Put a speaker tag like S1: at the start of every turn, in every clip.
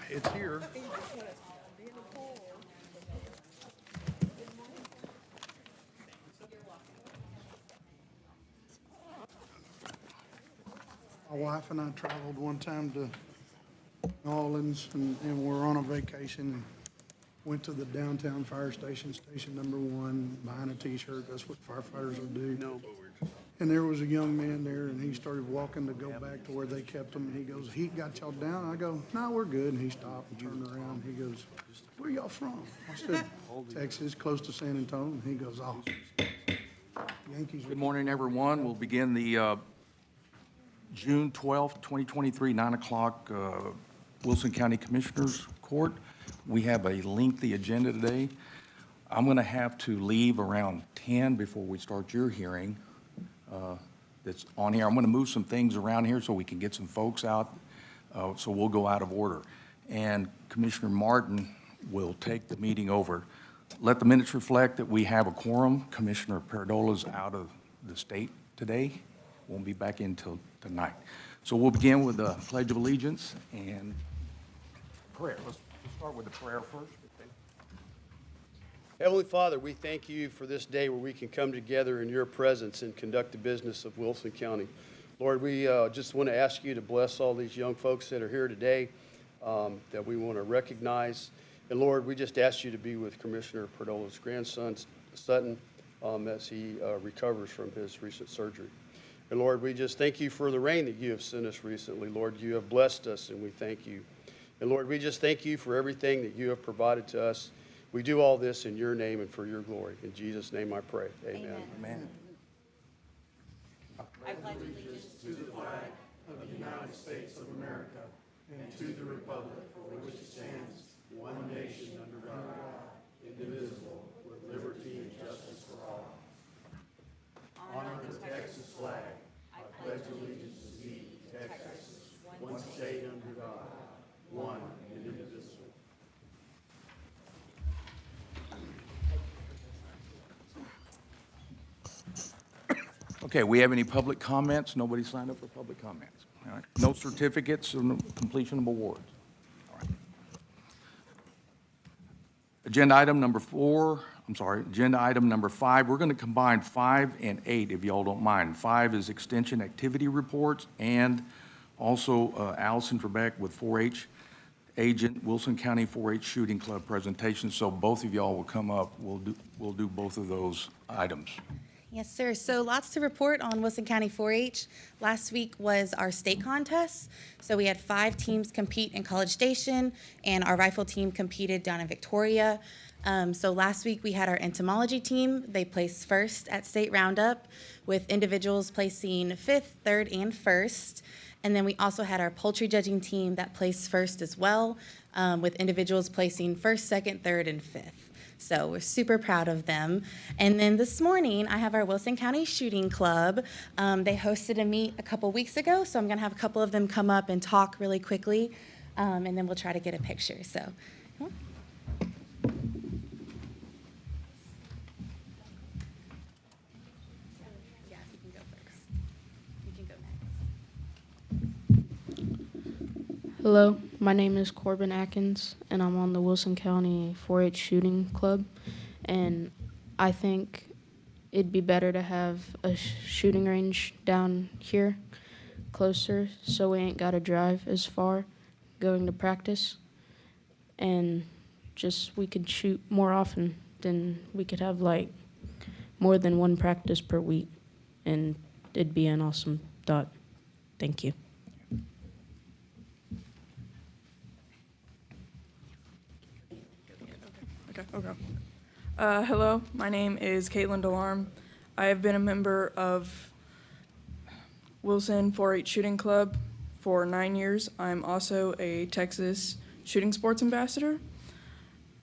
S1: It's here. My wife and I traveled one time to New Orleans, and we're on a vacation, and went to the downtown fire station, station number 1, buying a T-shirt. That's what firefighters will do. No. And there was a young man there, and he started walking to go back to where they kept him. And he goes, "Heat got y'all down?" I go, "No, we're good." And he stopped and turned around. He goes, "Where y'all from?" I said, "Texas, close to San Antonio." And he goes, "Oh, Yankees."
S2: Good morning, everyone. We'll begin the June 12th, 2023, 9 o'clock Wilson County Commissioners Court. We have a lengthy agenda today. I'm going to have to leave around 10 before we start your hearing that's on here. I'm going to move some things around here so we can get some folks out, so we'll go out of order. And Commissioner Martin will take the meeting over. Let the minutes reflect that we have a quorum. Commissioner Paradola's out of the state today. Won't be back in till tonight. So we'll begin with the Pledge of Allegiance and prayer. Let's start with the prayer first.
S3: Heavenly Father, we thank you for this day where we can come together in your presence and conduct the business of Wilson County. Lord, we just want to ask you to bless all these young folks that are here today that we want to recognize. And Lord, we just ask you to be with Commissioner Pardola's grandson, Sutton, as he recovers from his recent surgery. And Lord, we just thank you for the rain that you have sent us recently. Lord, you have blessed us, and we thank you. And Lord, we just thank you for everything that you have provided to us. We do all this in your name and for your glory. In Jesus' name I pray. Amen.
S2: Amen.
S4: I pledge allegiance to the flag of the United States of America and to the republic for which it stands, one nation under God, indivisible, with liberty and justice for all. Honor the Texas flag. I pledge allegiance to thee, Texas, one state under God, one and indivisible.
S2: Okay, we have any public comments? Nobody signed up for public comments. All right. No certificates of completion of awards. All right. Agenda item number 5. We're going to combine 5 and 8, if y'all don't mind. 5 is extension activity reports, and also Allison Trebek with 4-H agent, Wilson County 4-H Shooting Club presentation. So both of y'all will come up. We'll do both of those items.
S5: Yes, sir. So lots to report on Wilson County 4-H. Last week was our state contest. So we had 5 teams compete in College Station, and our rifle team competed down in Victoria. So last week we had our entomology team. They placed first at state roundup, with individuals placing 5th, 3rd, and 1st. And then we also had our poultry judging team that placed first as well, with individuals placing 1st, 2nd, 3rd, and 5th. So we're super proud of them. And then this morning, I have our Wilson County Shooting Club. They hosted a meet a couple weeks ago, so I'm going to have a couple of them come up and talk really quickly, and then we'll try to get a picture. So. Yeah, you can go first. You can go next.
S6: Hello, my name is Corbin Atkins, and I'm on the Wilson County 4-H Shooting Club, and I think it'd be better to have a shooting range down here closer so we ain't got to drive as far going to practice, and just we could shoot more often. Then we could have like more than one practice per week, and it'd be an awesome thought. Thank you.
S7: Okay. Hello, my name is Caitlin Delarm. I have been a member of Wilson 4-H Shooting Club for 9 years. I'm also a Texas Shooting Sports Ambassador.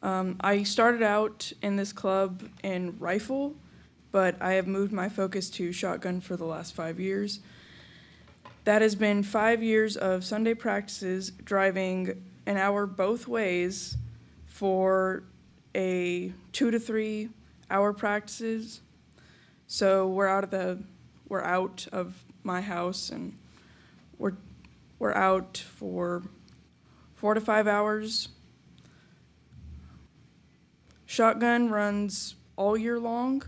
S7: I started out in this club in rifle, but I have moved my focus to shotgun for the last 5 years. That has been 5 years of Sunday practices, driving an hour both ways for a 2 to 3 hour practices. So we're out of my house, and we're out for 4 to 5 hours. Shotgun runs all year long.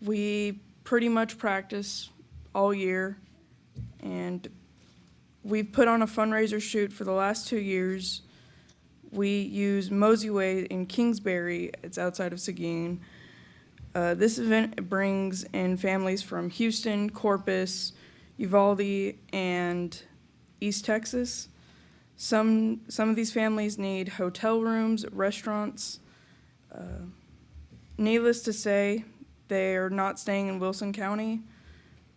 S7: We pretty much practice all year, and we've put on a fundraiser shoot for the last 2 years. We use Mosey Way in Kingsbury. It's outside of Seguin. This event brings in families from Houston, Corpus, Uvalde, and East Texas. Some of these families need hotel rooms, restaurants. Needless to say, they're not staying in Wilson County,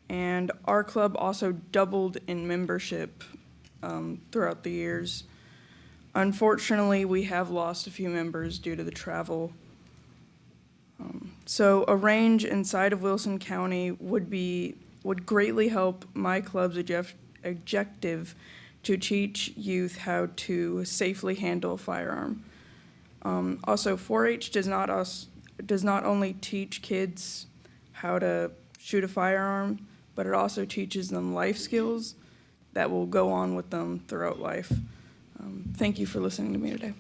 S7: and our club also doubled in membership throughout the years. Unfortunately, we have lost a few members due to the travel. So a range inside of Wilson County would greatly help my club's objective to teach youth how to safely handle a firearm. Also, 4-H does not only teach kids how to shoot a firearm, but it also teaches them life skills that will go on with them throughout life. Thank you for listening to me today.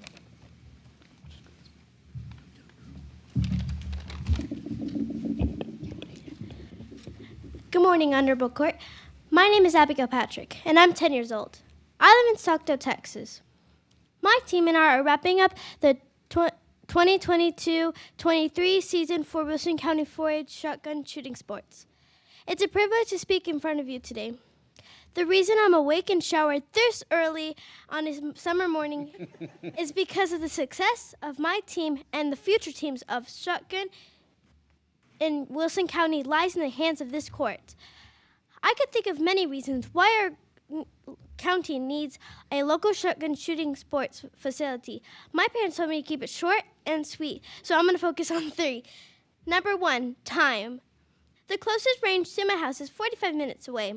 S8: Good morning, Honorable Court. My name is Abigail Patrick, and I'm 10 years old. I live in Stockdale, Texas. My team and I are wrapping up the 2022-23 season for Wilson County 4-H shotgun shooting sports. It's a privilege to speak in front of you today. The reason I'm awake and showered this early on a summer morning is because of the success of my team and the future teams of shotgun in Wilson County lies in the hands of this court. I could think of many reasons why our county needs a local shotgun shooting sports facility. My parents told me to keep it short and sweet, so I'm going to focus on 3. Number 1, time. The closest range to my house is 45 minutes away.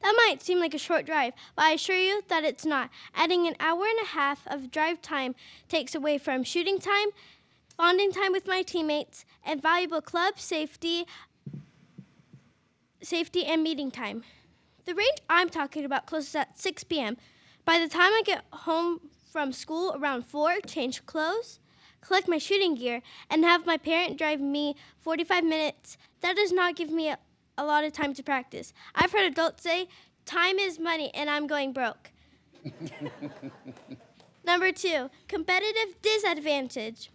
S8: That might seem like a short drive, but I assure you that it's not. Adding an hour and a half of drive time takes away from shooting time, bonding time with my teammates, and valuable club safety and meeting time. The range I'm talking about closes at 6 p.m. By the time I get home from school around 4, change clothes, collect my shooting gear, and have my parent drive me 45 minutes, that does not give me a lot of time to practice. I've heard adults say, time is money, and I'm going broke. Number 2, competitive disadvantage.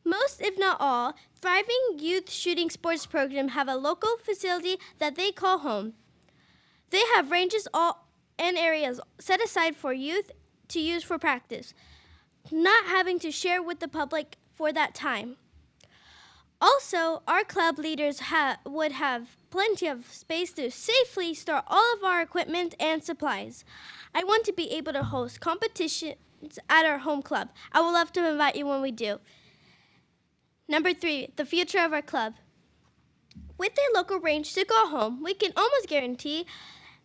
S8: Most, if not all, thriving youth shooting sports programs have a local facility that they call home. They have ranges and areas set aside for youth to use for practice, not having to share with the public for that time. Also, our club leaders would have plenty of space to safely store all of our equipment and supplies. I want to be able to host competitions at our home club. I would love to invite you when we do. Number 3, the future of our club. With a local range to call home, we can almost guarantee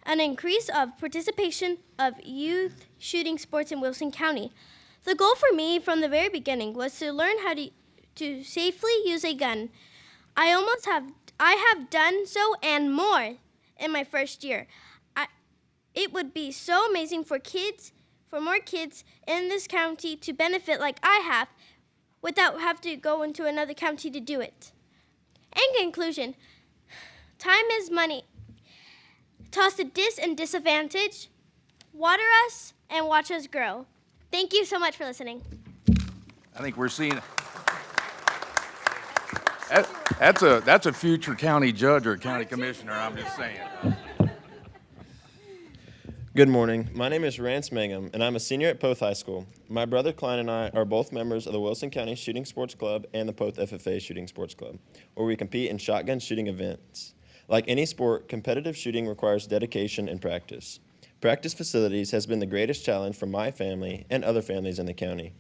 S8: an increase of participation of youth shooting sports in Wilson County. The goal for me from the very beginning was to learn how to safely use a gun. I have done so and more in my first year. It would be so amazing for more kids in this county to benefit like I have without having to go into another county to do it. In conclusion, time is money. Toss the dis and disadvantage, water us, and watch us grow. Thank you so much for listening.
S2: I think we're seeing, that's a future county judge or a county commissioner, I'm just saying.
S9: Good morning. My name is Rance Mangum, and I'm a senior at Poth High School. My brother Klein and I are both members of the Wilson County Shooting Sports Club and the Poth FFA Shooting Sports Club, where we compete in shotgun shooting events. Like any sport, competitive shooting requires dedication and practice. Practice facilities has been the greatest challenge for my family and other families in the county.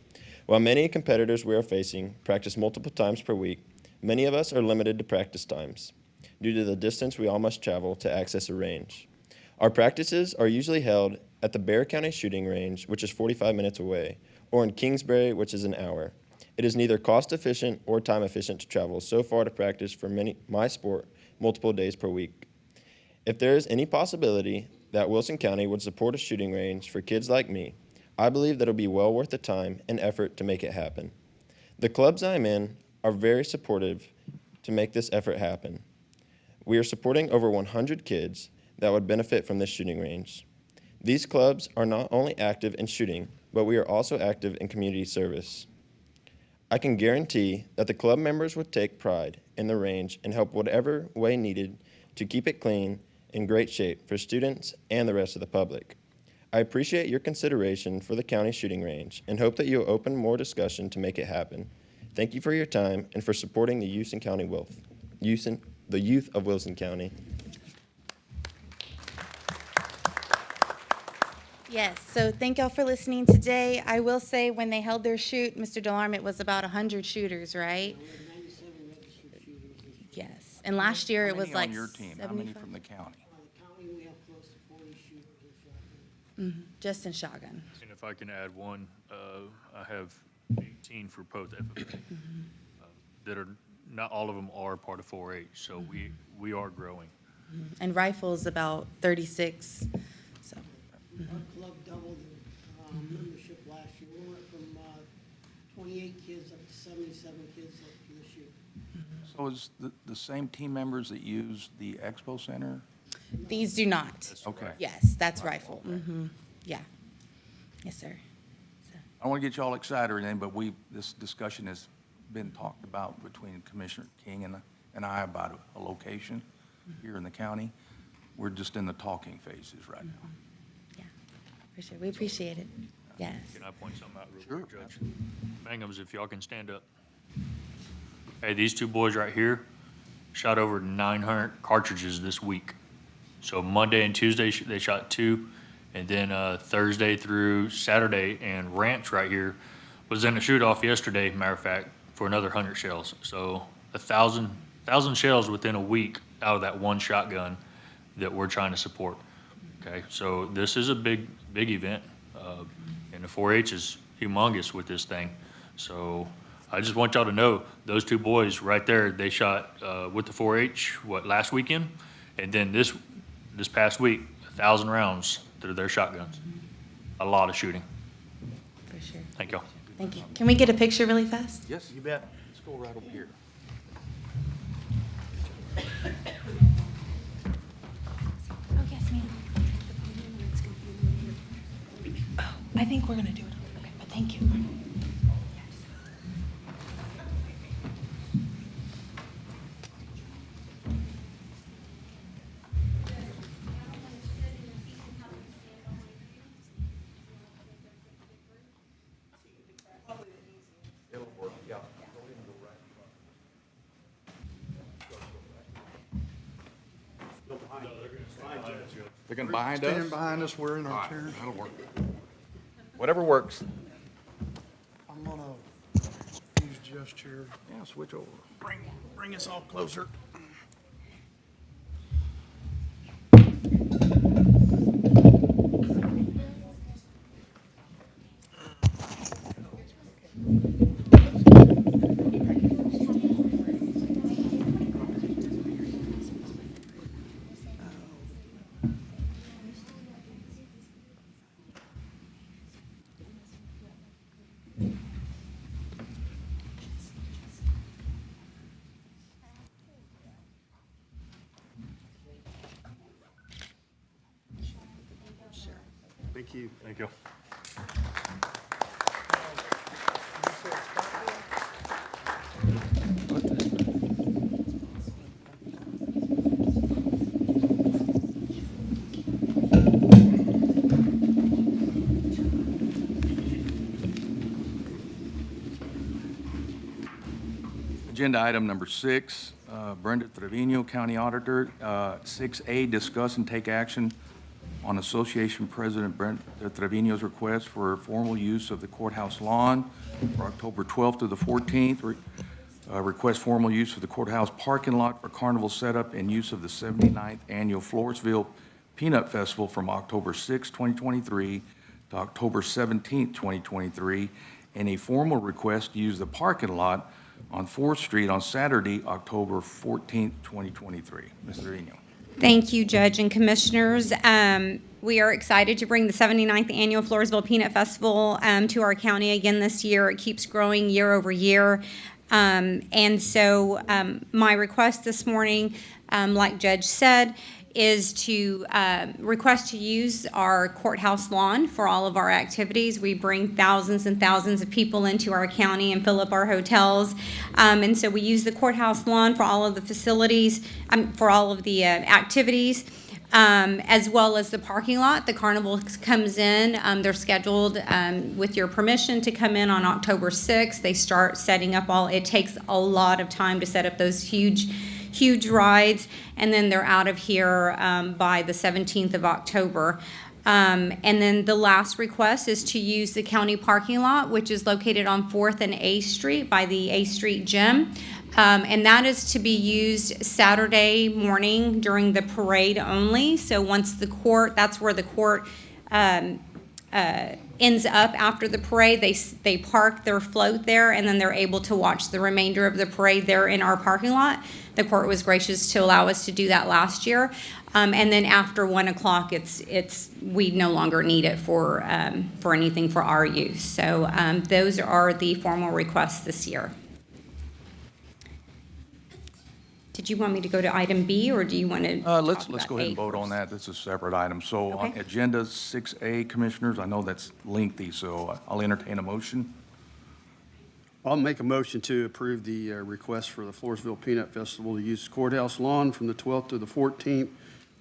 S9: While many competitors we are facing practice multiple times per week, many of us are limited to practice times due to the distance we all must travel to access a range. Our practices are usually held at the Bexar County Shooting Range, which is 45 minutes away, or in Kingsbury, which is an hour. It is neither cost efficient or time efficient to travel so far to practice for my sport multiple days per week. If there is any possibility that Wilson County would support a shooting range for kids like me, I believe that it'll be well worth the time and effort to make it happen. The clubs I'm in are very supportive to make this effort happen. We are supporting over 100 kids that would benefit from this shooting range. These clubs are not only active in shooting, but we are also active in community service. I can guarantee that the club members would take pride in the range and help whatever way needed to keep it clean, in great shape for students and the rest of the public. I appreciate your consideration for the county shooting range and hope that you will open more discussion to make it happen. Thank you for your time and for supporting the youth of Wilson County.
S5: Yes, so thank y'all for listening today. I will say, when they held their shoot, Mr. Delarme, it was about 100 shooters, right? Yes, and last year it was like
S2: How many on your team? How many
S5: 75?
S2: from the county?
S10: County, we have close to 40 shooters in shotgun.
S5: Just in shotgun.
S11: And if I can add one, I have 18 for both FFA. That are, not all of them are part of 4-H, so we are growing.
S5: And rifles about 36, so.
S10: Our club doubled in membership last year. We went from 28 kids up to 77 kids up for this year.
S2: So is the same team members that use the Expo Center?
S5: These do not.
S2: Okay.
S5: Yes, that's rifle. Yeah. Yes, sir. So,
S2: I don't want to get you all excited or anything, but this discussion has been talked about between Commissioner King and I about a location here in the county. We're just in the talking phases right now.
S5: yeah, for sure. We appreciate it. Yes.
S11: Can I point something out real
S2: Sure.
S11: quick, Judge? Mangums, if y'all can stand up. Hey, these two boys right here shot over 900 cartridges this week. So Monday and Tuesday, they shot 2, and then Thursday through Saturday, and Ranch right here was in a shoot-off yesterday, matter of fact, for another 100 shells. So 1,000 shells within a week out of that one shotgun that we're trying to support. Okay, so this is a big event, and the 4-H is humongous with this thing. So I just want y'all to know, those two boys right there, they shot with the 4-H, last weekend? And then this past week, 1,000 rounds through their shotguns. A lot of shooting.
S5: For sure.
S11: Thank y'all.
S5: Thank you. Can we get a picture really fast?
S2: Yes, you bet. Let's go right over here.
S5: Oh, yes, ma'am. Oh, I think we're gonna do it. Okay, but thank you.
S2: They're going to behind us?
S1: Stand behind us, we're in
S2: All
S1: our
S2: right,
S1: chairs.
S2: that'll work. Whatever works.
S1: I'm gonna use Jeff's chair.
S2: Yeah, switch over.
S1: Bring us all closer.
S3: Thank you.
S11: Thank you.
S2: Agenda item number 6, Brenda Trevino, County Auditor. 6A, discuss and take action on Association President Brenda Trevino's request for formal use of the courthouse lawn for October 12th to the 14th. Request formal use of the courthouse parking lot for carnival setup and use of the 79th Annual Floresville Peanut Festival from October 6, 2023 to October 17, 2023, and a formal request to use the parking lot on 4th Street on Saturday, October 14, 2023. Mr. Trevino.
S12: Thank you, Judge and Commissioners. We are excited to bring the 79th Annual Floresville Peanut Festival to our county again this year. It keeps growing year over year. And so my request this morning, like Judge said, is to request to use our courthouse lawn for all of our activities. We bring thousands and thousands of people into our county and fill up our hotels. And so we use the courthouse lawn for all of the facilities, for all of the activities. As well as the parking lot. The carnival comes in. They're scheduled, with your permission, to come in on October 6th. They start setting up it takes a lot of time to set up those huge rides, and then they're out of here by the 17th of October. And then the last request is to use the county parking lot, which is located on 4th and A Street by the A Street Gym. And that is to be used Saturday morning during the parade only. So once that's where the court ends up after the parade. They park their float there, and then they're able to watch the remainder of the parade there in our parking lot. The court was gracious to allow us to do that last year. And then after 1 o'clock, we no longer need it for anything for our use. So those are the formal requests this year. Did you want me to go to item B, or do you want to?
S2: Let's go ahead and vote on that. That's a separate item. So on
S12: Okay.
S2: Agenda 6A, Commissioners, I know that's lengthy, so I'll entertain a motion.
S3: I'll make a motion to approve the request for the Floresville Peanut Festival to use courthouse lawn from the 12th to the 14th,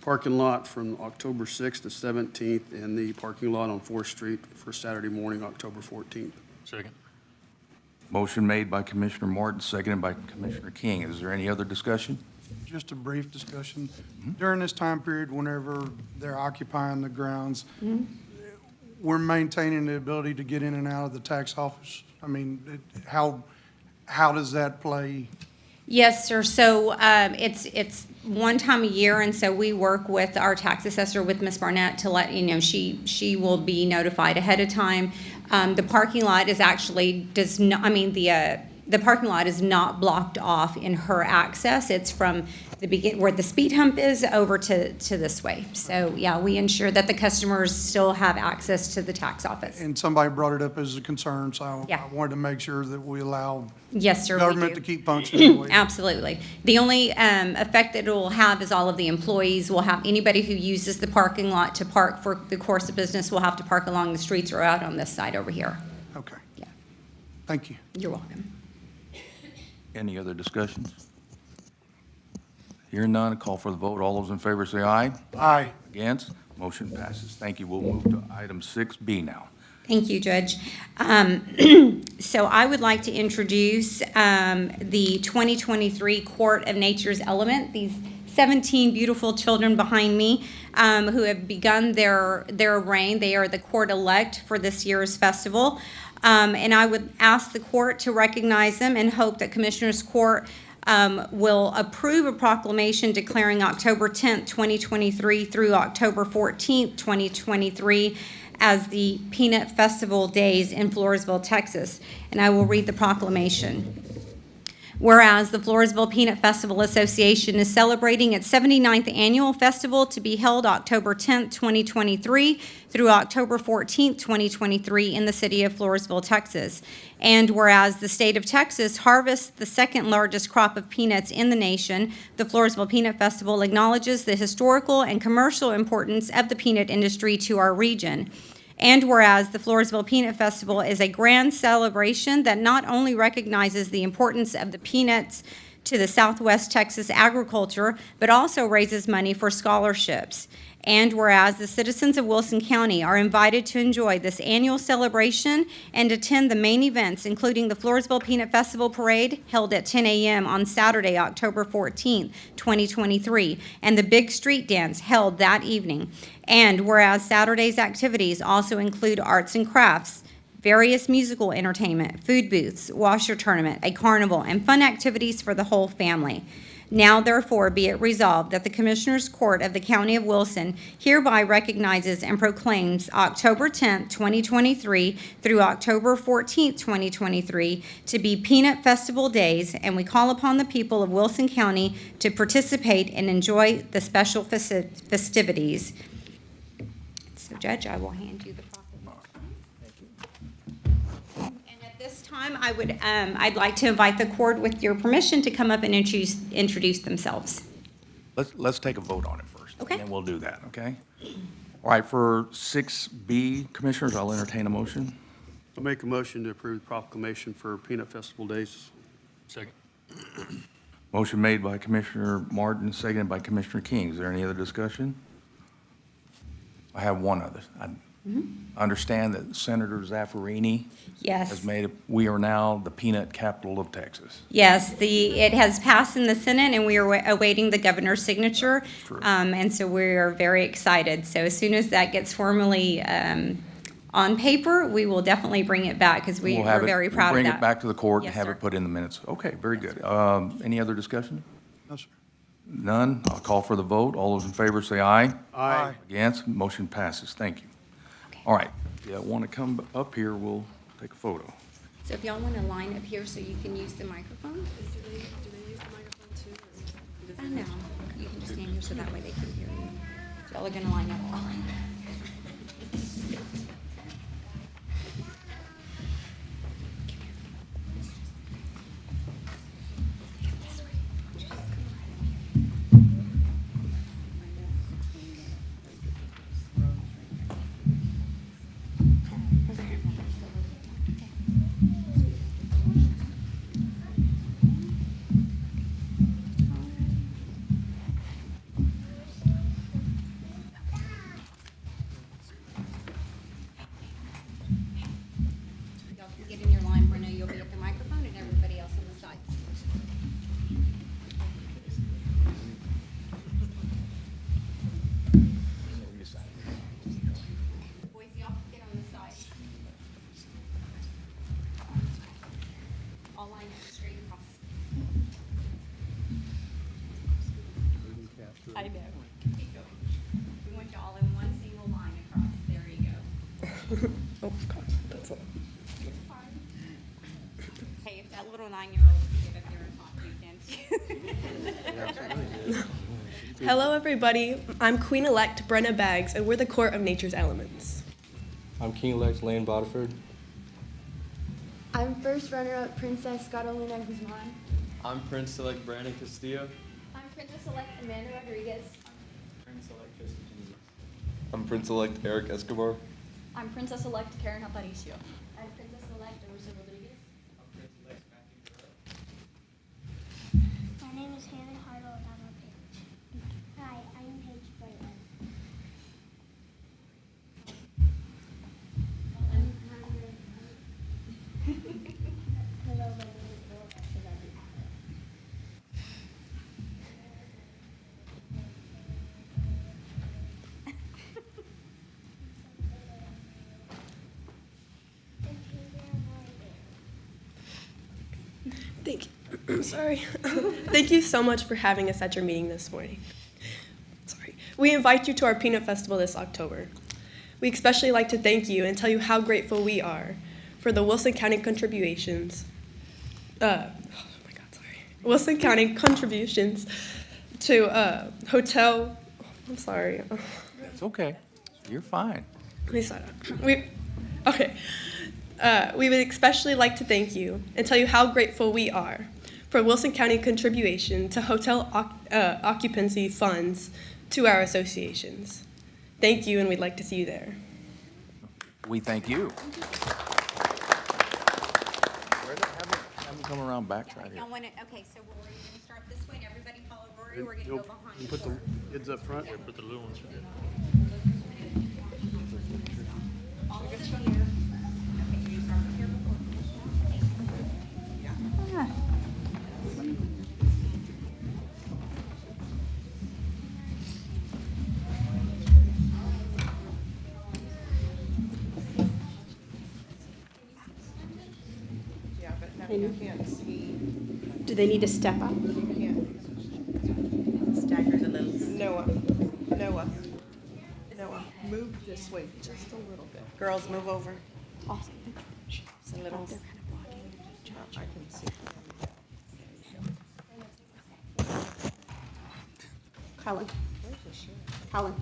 S3: parking lot from October 6th to 17th, and the parking lot on 4th Street for Saturday morning, October 14th.
S11: Second.
S2: Motion made by Commissioner Martin, seconded by Commissioner King. Is there any other discussion?
S1: Just a brief discussion. During this time period, whenever they're occupying the grounds, we're maintaining the ability to get in and out of the tax office. I mean, how does that play?
S12: Yes, sir. So it's one time a year, and so we work with our tax assessor, with Ms. Barnett, to let you know. She will be notified ahead of time. The parking lot is actually the parking lot is not blocked off in her access. It's from the where the speed hump is over to this way. So yeah, we ensure that the customers still have access to the tax office.
S1: And somebody brought it up as a concern, so
S12: Yeah.
S1: I wanted to make sure that we allow
S12: Yes, sir. we
S1: government
S12: do.
S1: to keep functioning the way.
S12: Absolutely. The only effect that it will have is all of the employees will have, anybody who uses the parking lot to park for the course of business will have to park along the streets or out on this side over here.
S1: Okay.
S12: Yeah.
S1: Thank you.
S12: You're welcome.
S2: Any other discussions? Hearing none, call for the vote. All those in favor say aye.
S1: Aye.
S2: Against? Motion passes. Thank you. We'll move to item 6B now.
S12: Thank you, Judge. So I would like to introduce the 2023 Court of Nature's Element, these 17 beautiful children behind me who have begun their reign. They are the court-elect for this year's festival. And I would ask the court to recognize them and hope that Commissioners Court will approve a proclamation declaring October 10th, 2023 through October 14th, 2023 as the Peanut Festival Days in Floresville, Texas. And I will read the proclamation. Whereas the Floresville Peanut Festival Association is celebrating its 79th annual festival to be held October 10th, 2023 through October 14th, 2023 in the city of Floresville, Texas. And whereas the state of Texas harvests the second largest crop of peanuts in the nation, the Floresville Peanut Festival acknowledges the historical and commercial importance of the peanut industry to our region. And whereas the Floresville Peanut Festival is a grand celebration that not only recognizes the importance of the peanuts to the Southwest Texas agriculture, but also raises money for scholarships. And whereas the citizens of Wilson County are invited to enjoy this annual celebration and attend the main events, including the Floresville Peanut Festival Parade held at 10 a.m. on Saturday, October 14th, 2023, and the Big Street Dance held that evening. And whereas Saturday's activities also include arts and crafts, various musical entertainment, food booths, washer tournament, a carnival, and fun activities for the whole family. Now therefore be it resolved that the Commissioners Court of the County of Wilson hereby recognizes and proclaims October 10th, 2023 through October 14th, 2023 to be Peanut Festival Days, and we call upon the people of Wilson County to participate and enjoy the special festivities. So Judge, I will hand you the proclamation. And at this time, I'd like to invite the court, with your permission, to come up and introduce themselves.
S2: Let's take a vote on it first.
S12: Okay.
S2: And then we'll do that, okay? All right, for 6B, Commissioners, I'll entertain a motion.
S3: I'll make a motion to approve the proclamation for Peanut Festival Days.
S11: Second.
S2: Motion made by Commissioner Martin, seconded by Commissioner King. Is there any other discussion? I have one other. I understand that Senator Zaffarini
S12: Yes.
S2: has made it, we are now the peanut capital of Texas.
S12: Yes, it has passed in the Senate, and we are awaiting the governor's signature.
S2: True.
S12: And so we're very excited. So as soon as that gets formally on paper, we will definitely bring it back, because
S2: We'll have
S12: we're
S2: it-
S12: very
S2: we'll
S12: proud of that.
S2: Bring it back to the court and
S12: Yes,
S2: have
S12: sir.
S2: it put in the minutes. Okay, very good. Any other discussion?
S1: No, sir.
S2: None? I'll call for the vote. All those in favor say aye.
S3: Aye.
S2: Against? Motion passes. Thank you.
S12: Okay.
S2: All right, if you want to come up here, we'll take a photo.
S12: So if y'all want to line up here so you can use the microphone?
S13: Do they use the microphone too?
S12: I know. You can just stand here so that way they can hear you. Y'all are going to line up. Y'all can get in your line. Brenda, you'll be at the microphone, and everybody else on the side. Boys, y'all can get on the side. All line up straight across. I know. Keep going. We want you all in one single line across. There you go.
S13: Oh, God, that's all.
S12: Hey, if that little 9-year-old can get up here and talk, you can too.
S13: Hello, everybody. I'm Queen-elect Brenna Baggs, and we're the Court of Nature's Elements.
S14: I'm King-elect Lane Bodiford.
S15: I'm first runner-up Princess Catalina Guzman.
S14: I'm Prince-elect Brandon Castillo.
S15: I'm Princess-elect Amanda Rodriguez.
S14: Prince-elect Tristan Jesus. I'm Prince-elect Eric Escobar.
S15: I'm Princess-elect Karen Aparicio. I'm Princess-elect Rosa Rodriguez.
S8: My name is Hannah Harlow, and I'm a Paige. Hi, I'm Paige Brightman. Hello, my name is Bill Echeverry.
S13: Thank you. Sorry. Thank you so much for having us at your meeting this morning. Sorry. We invite you to our Peanut Festival this October. We especially like to thank you and tell you how grateful we are for the Wilson County contributions. Wilson County contributions to hotel. I'm sorry.
S2: It's okay. You're fine.
S13: Let me start up. We would especially like to thank you and tell you how grateful we are for Wilson County contribution to hotel occupancy funds to our associations. Thank you, and we'd like to see you there.
S2: We thank you. Have them come around back right here.
S12: Y'all want to, okay, so we're going to start this way, and everybody follow Rory. We're going to go behind.
S3: You put the kids up front?
S11: Put the little ones in.
S12: All of us from here. Okay, you start here before.
S13: Do they need to step up?
S16: move this way just a little bit. Girls, move over. Awesome. Just a little. I can see.
S17: Colin. Colin.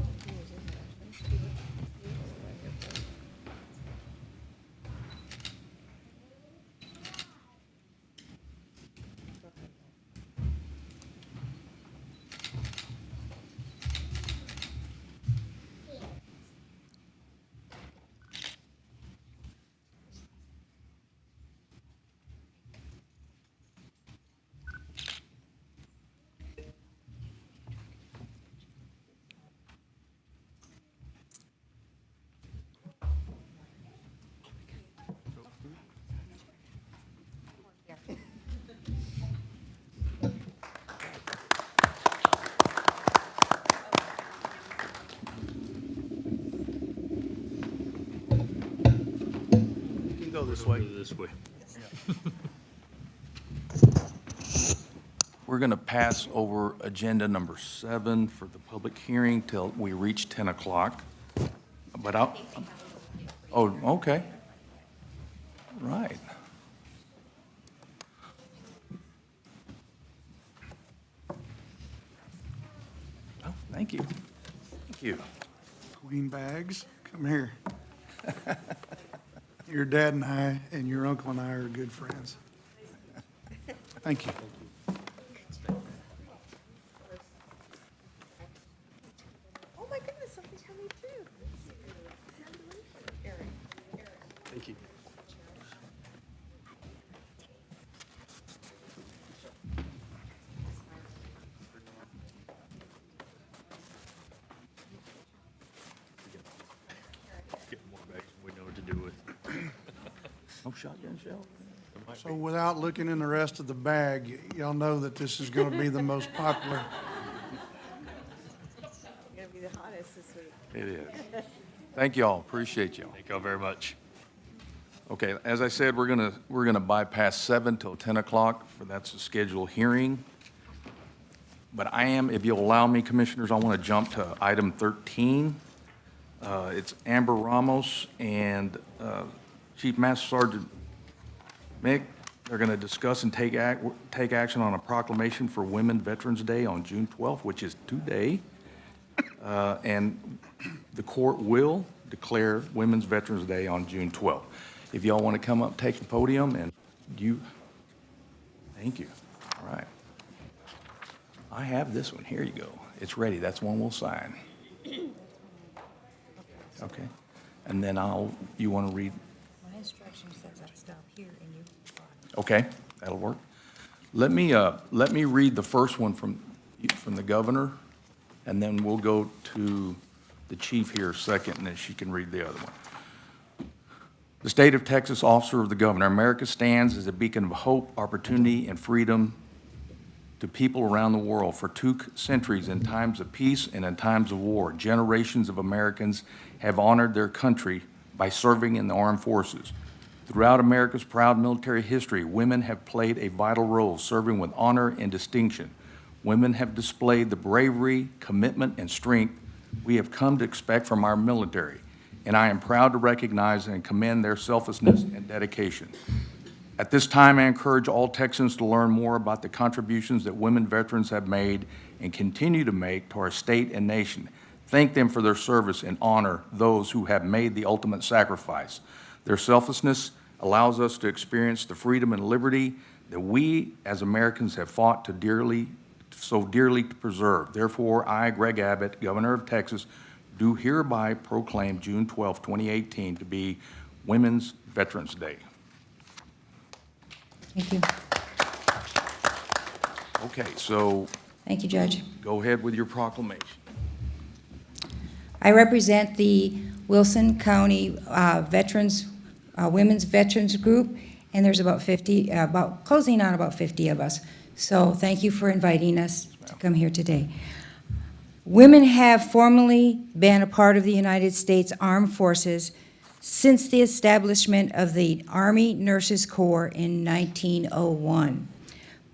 S3: You can go this way.
S11: This way.
S2: We're going to pass over agenda number 7 for the public hearing till we reach 10 o'clock. But I'll, oh, okay. Right. Oh, thank you. Thank you.
S1: Queen Bags, come here. Your dad and I, and your uncle and I are good friends. Thank you.
S16: Oh my goodness, something coming through. Eric.
S3: Thank you.
S11: Get more bags than we know what to do with.
S2: No shotgun shell?
S1: So without looking in the rest of the bag, y'all know that this is going to be the most popular.
S16: Gonna be the hottest this week.
S2: It is. Thank y'all, appreciate y'all.
S11: Thank y'all very much.
S2: Okay, as I said, we're gonna bypass 7 till 10 o'clock, for that's the scheduled hearing. But I am, if you'll allow me, Commissioners, I want to jump to item 13. It's Amber Ramos and Chief Master Sergeant Mick. They're going to discuss and take action on a proclamation for Women Veterans Day on June 12th, which is today. And the court will declare Women's Veterans Day on June 12th. If y'all want to come up, take the podium, and thank you. All right. I have this one. Here you go. It's ready. That's one we'll sign. Okay. And then you want to read?
S18: My instruction says I stop here and you.
S2: Okay, that'll work. Let me read the first one from the governor, and then we'll go to the chief here second, and then she can read the other one. The State of Texas Officer of the Governor. America stands as a beacon of hope, opportunity, and freedom to people around the world. For 2 centuries, in times of peace and in times of war, generations of Americans have honored their country by serving in the armed forces. Throughout America's proud military history, women have played a vital role, serving with honor and distinction. Women have displayed the bravery, commitment, and strength we have come to expect from our military, and I am proud to recognize and commend their selflessness and dedication. At this time, I encourage all Texans to learn more about the contributions that women veterans have made and continue to make to our state and nation. Thank them for their service and honor those who have made the ultimate sacrifice. Their selflessness allows us to experience the freedom and liberty that we as Americans have fought so dearly to preserve. Therefore, I, Greg Abbott, Governor of Texas, do hereby proclaim June 12, 2018 to be Women's Veterans Day.
S18: Thank you.
S2: Okay, so
S18: Thank you, Judge.
S2: go ahead with your proclamation.
S18: I represent the Wilson County Women's Veterans Group, and there's about closing on about 50 of us. So thank you for inviting us to come here today. Women have formally been a part of the United States Armed Forces since the establishment of the Army Nurses Corps in 1901,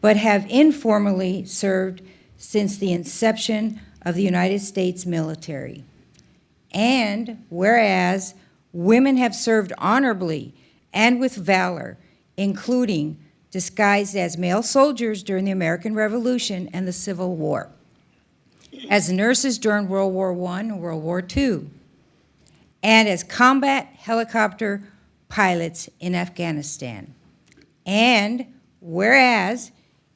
S18: but have informally served since the inception of the United States military. And whereas women have served honorably and with valor, including disguised as male soldiers during the American Revolution and the Civil War, as nurses during World War I and World War II, and as combat helicopter pilots in Afghanistan. And whereas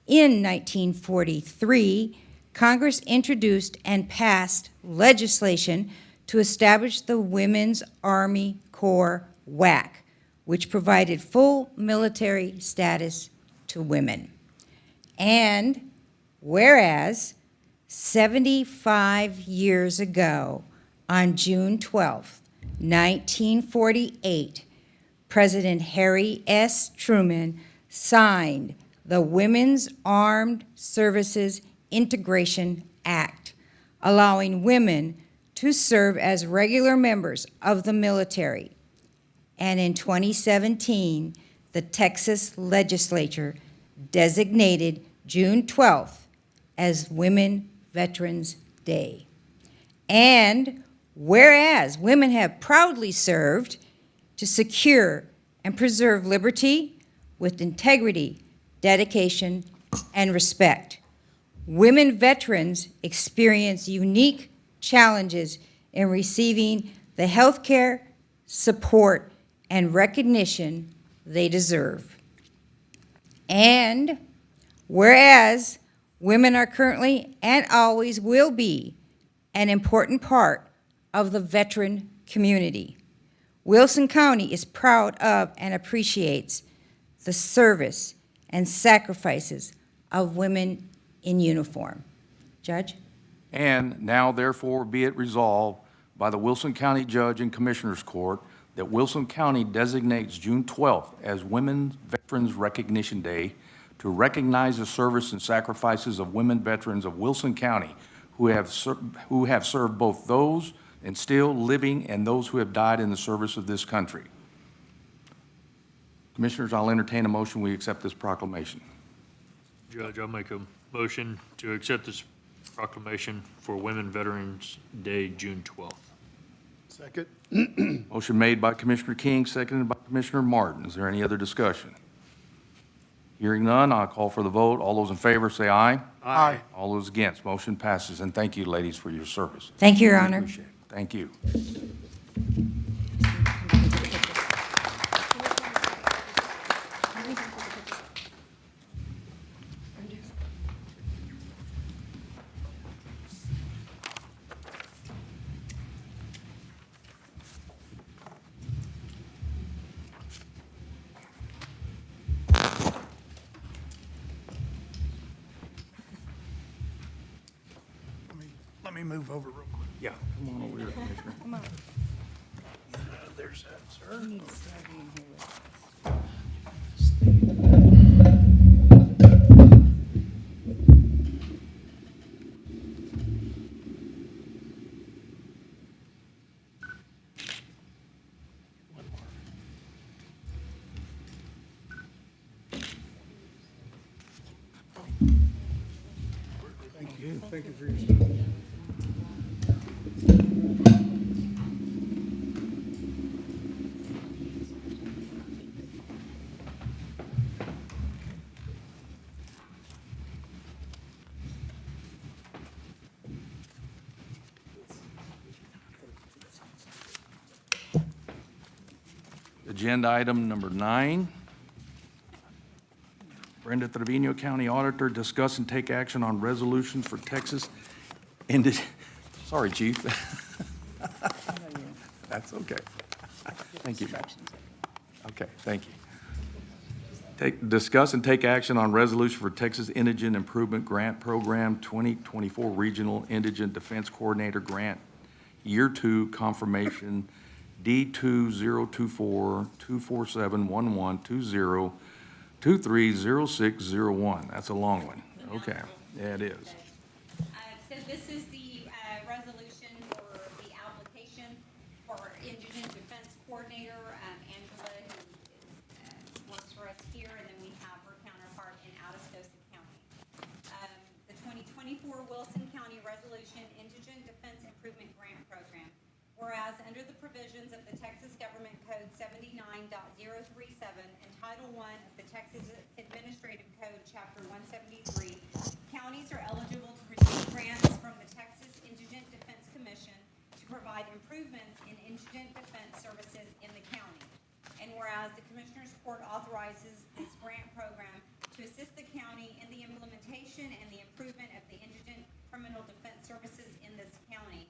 S18: in 1943, Congress introduced and passed legislation to establish the Women's Army Corps, WAC, which provided full military status to women. And whereas 75 years ago, on June 12, 1948, President Harry S. Truman signed the Women's Armed Services Integration Act, allowing women to serve as regular members of the military. And in 2017, the Texas legislature designated June 12th as Women Veterans Day. And whereas women have proudly served to secure and preserve liberty with integrity, dedication, and respect, women veterans experience unique challenges in receiving the health care, support, and recognition they deserve. And whereas women are currently and always will be an important part of the veteran community, Wilson County is proud of and appreciates the service and sacrifices of women in uniform. Judge?
S2: And now therefore be it resolved by the Wilson County Judge and Commissioners Court that Wilson County designates June 12th as Women Veterans Recognition Day to recognize the service and sacrifices of women veterans of Wilson County who have served both those and still living and those who have died in the service of this country. Commissioners, I'll entertain a motion we accept this proclamation.
S11: Judge, I'll make a motion to accept this proclamation for Women Veterans Day, June 12th.
S3: Second.
S2: Motion made by Commissioner King, seconded by Commissioner Martin. Is there any other discussion? Hearing none, I'll call for the vote. All those in favor say aye.
S3: Aye.
S2: All those against, motion passes. And thank you, ladies, for your service.
S18: Thank you, Your Honor.
S2: Appreciate it. Thank you.
S1: Let me move over real quick.
S2: Yeah, come on over here, Commissioner.
S1: Come on. There's that, sir. You need to stay in here with us. Thank you. Thank you for your service.
S2: Agenda item number 9. Brenda Trevino, County Auditor, discuss and take action on resolutions for Texas sorry, Chief. That's okay. Thank you. Okay, thank you. Discuss and take action on resolution for Texas Indigent Improvement Grant Program 2024 Regional Indigent Defense Coordinator Grant, Year 2 Confirmation D2024-2471120-230601. That's a long one. Okay, yeah, it is.
S12: So this is the resolution for the application for Indigent Defense Coordinator, Angela, who works for us here, and then we have her counterpart in Atascosa County. The 2024 Wilson County Resolution Indigent Defense Improvement Grant Program. Whereas under the provisions of the Texas Government Code 79.037 and Title I of the Texas Administrative Code, Chapter 173, counties are eligible to receive grants from the Texas Indigent Defense Commission to provide improvements in indigent defense services in the county. And whereas the Commissioners Court authorizes this grant program to assist the county in the implementation and the improvement of the indigent criminal defense services in this county.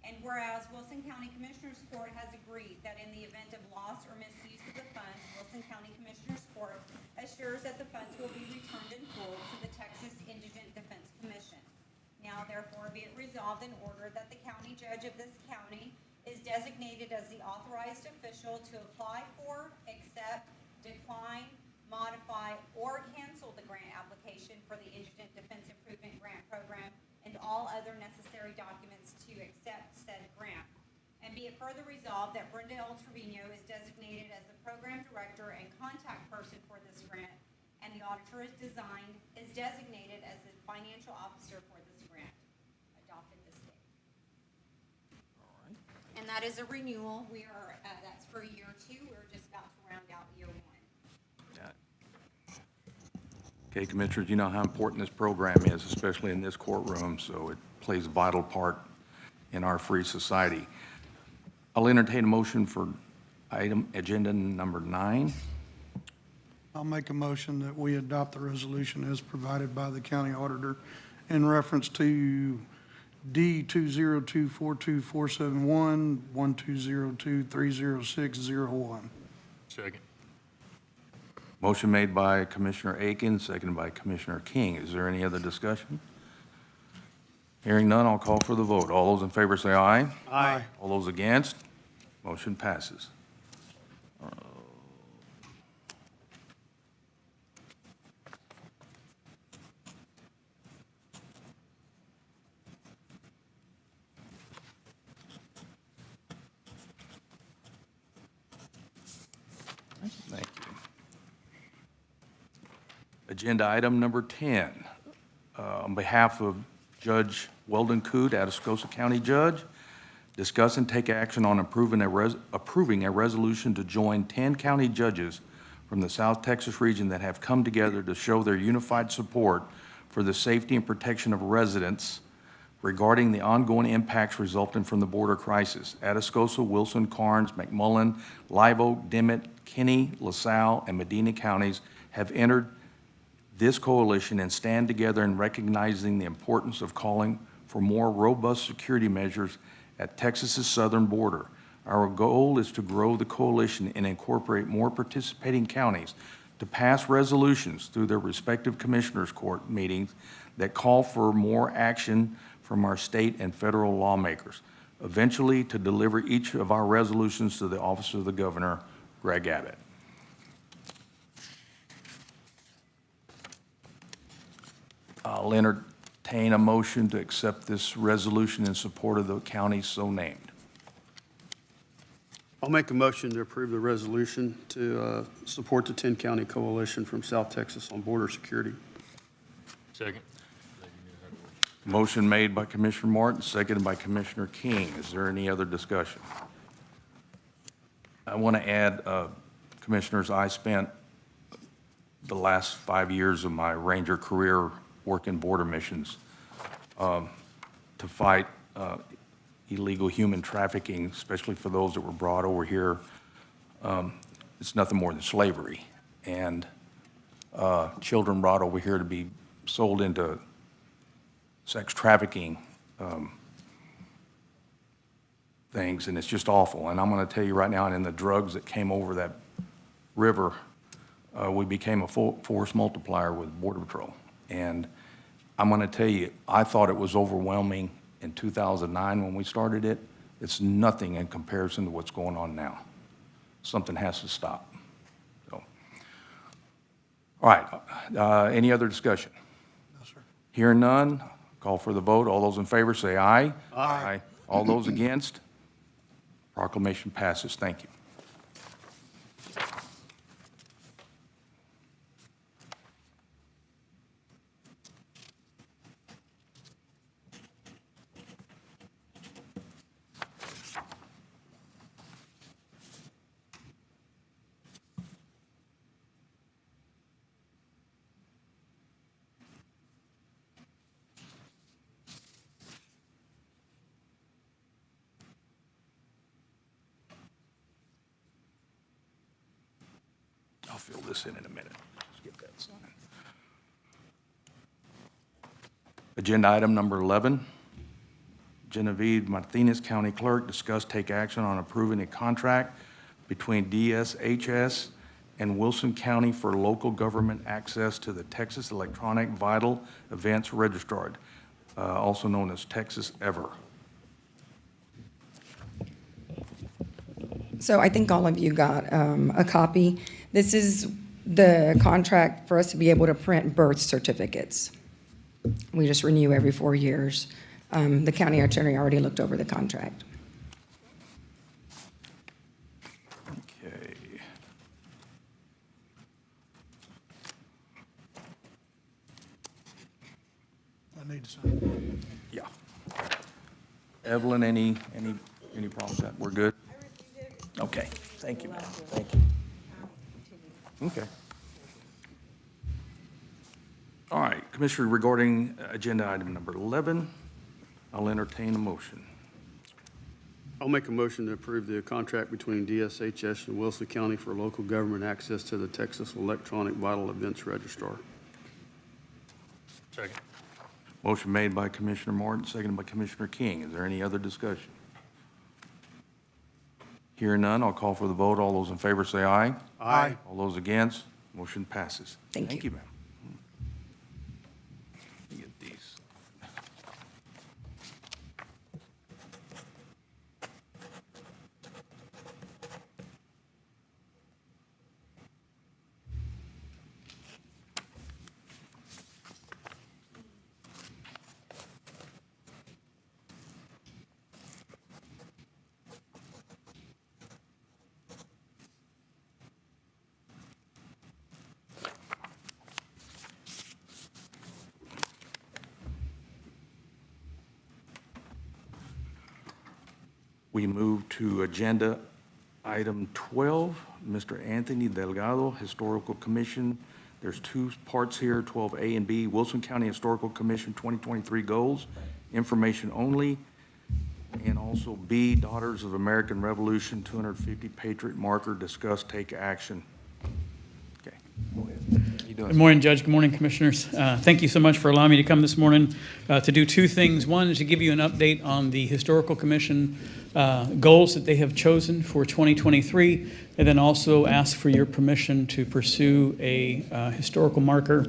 S12: And whereas Wilson County Commissioners Court has agreed that in the event of loss or misuse of the funds, Wilson County Commissioners Court assures that the funds will be returned in full to the Texas Indigent Defense Commission. Now therefore be it resolved and ordered that the county judge of this county is designated as the authorized official to apply for, accept, decline, modify, or cancel the grant application for the Indigent Defense Improvement Grant Program and all other necessary documents to accept said grant. And be it further resolved that Brenda L. Trevino is designated as the program director and contact person for this grant, and the auditor is designated as the financial officer for this grant, adopted this day. And that is a renewal. We are, that's for year 2. We're just about to round out year 1.
S2: Okay, Commissioners, you know how important this program is, especially in this courtroom, so it plays a vital part in our free society. I'll entertain a motion for agenda number 9.
S1: I'll make a motion that we adopt the resolution as provided by the county auditor in reference to D 202-42471, 1202-30601.
S11: Second.
S2: Motion made by Commissioner Aiken, seconded by Commissioner King. Is there any other discussion? Hearing none, I'll call for the vote. All those in favor say aye.
S3: Aye.
S2: All those against? Motion passes. Thank you. Agenda item number 10. On behalf of Judge Weldon Coote, Atascosa County Judge, discuss and take action on approving a resolution to join 10 county judges from the South Texas region that have come together to show their unified support for the safety and protection of residents regarding the ongoing impacts resulting from the border crisis. Atascosa, Wilson, Karnes, McMullen, Live Oak, Dimmitt, Kinney, LaSalle, and Medina counties have entered this coalition and stand together in recognizing the importance of calling for more robust security measures at Texas's southern border. Our goal is to grow the coalition and incorporate more participating counties to pass resolutions through their respective commissioners' court meetings that call for more action from our state and federal lawmakers, eventually to deliver each of our resolutions to the office of the governor, Greg Abbott. I'll entertain a motion to accept this resolution in support of the county so named.
S3: I'll make a motion to approve the resolution to support the 10-county coalition from South Texas on border security.
S11: Second.
S2: Motion made by Commissioner Martin, seconded by Commissioner King. Is there any other discussion? I want to add, Commissioners, I spent the last 5 years of my Ranger career working border missions to fight illegal human trafficking, especially for those that were brought over here. It's nothing more than slavery. And children brought over here to be sold into sex trafficking things, and it's just awful. And I'm going to tell you right now, and in the drugs that came over that river, we became a force multiplier with Border Patrol. And I'm going to tell you, I thought it was overwhelming in 2009 when we started it. It's nothing in comparison to what's going on now. Something has to stop. So, all right, any other discussion?
S1: No, sir.
S2: Hearing none, call for the vote. All those in favor say aye.
S3: Aye.
S2: All those against? Proclamation passes. Thank you. fill this in a minute. Let's get that signed. Agenda item number 11. Genevieve Martinez, County Clerk, discuss take action on approving a contract between DSHS and Wilson County for local government access to the Texas Electronic Vital Events Registrar, also known as Texas EVER.
S19: So I think all of you got a copy. This is the contract for us to be able to print birth certificates. We just renew every 4 years. The county attorney already looked over the contract.
S2: Okay.
S1: I need to sign.
S2: Yeah. Evelyn, any problems with that? We're good? Okay, thank you, ma'am. Thank you. Okay. All right, Commissioner, regarding agenda item number 11, I'll entertain a motion.
S3: I'll make a motion to approve the contract between DSHS and Wilson County for local government access to the Texas Electronic Vital Events Registrar.
S11: Second.
S2: Motion made by Commissioner Martin, seconded by Commissioner King. Is there any other discussion? Hearing none, I'll call for the vote. All those in favor say aye.
S3: Aye.
S2: All those against, motion passes.
S19: Thank
S2: Thank you, ma'am. Let me get these. We move to agenda item 12, Mr. Anthony Delgado, Historical Commission. There's two parts here, 12A and B, Wilson County Historical Commission 2023 goals, information only, and also B, Daughters of American Revolution 250 Patriot Marker, discuss, take action. Okay, go ahead. How you doing?
S20: Good morning, Judge. Good morning, Commissioners. Thank you so much for allowing me to come this morning to do two things. One is to give you an update on the Historical Commission goals that they have chosen for 2023, and then also ask for your permission to pursue a historical marker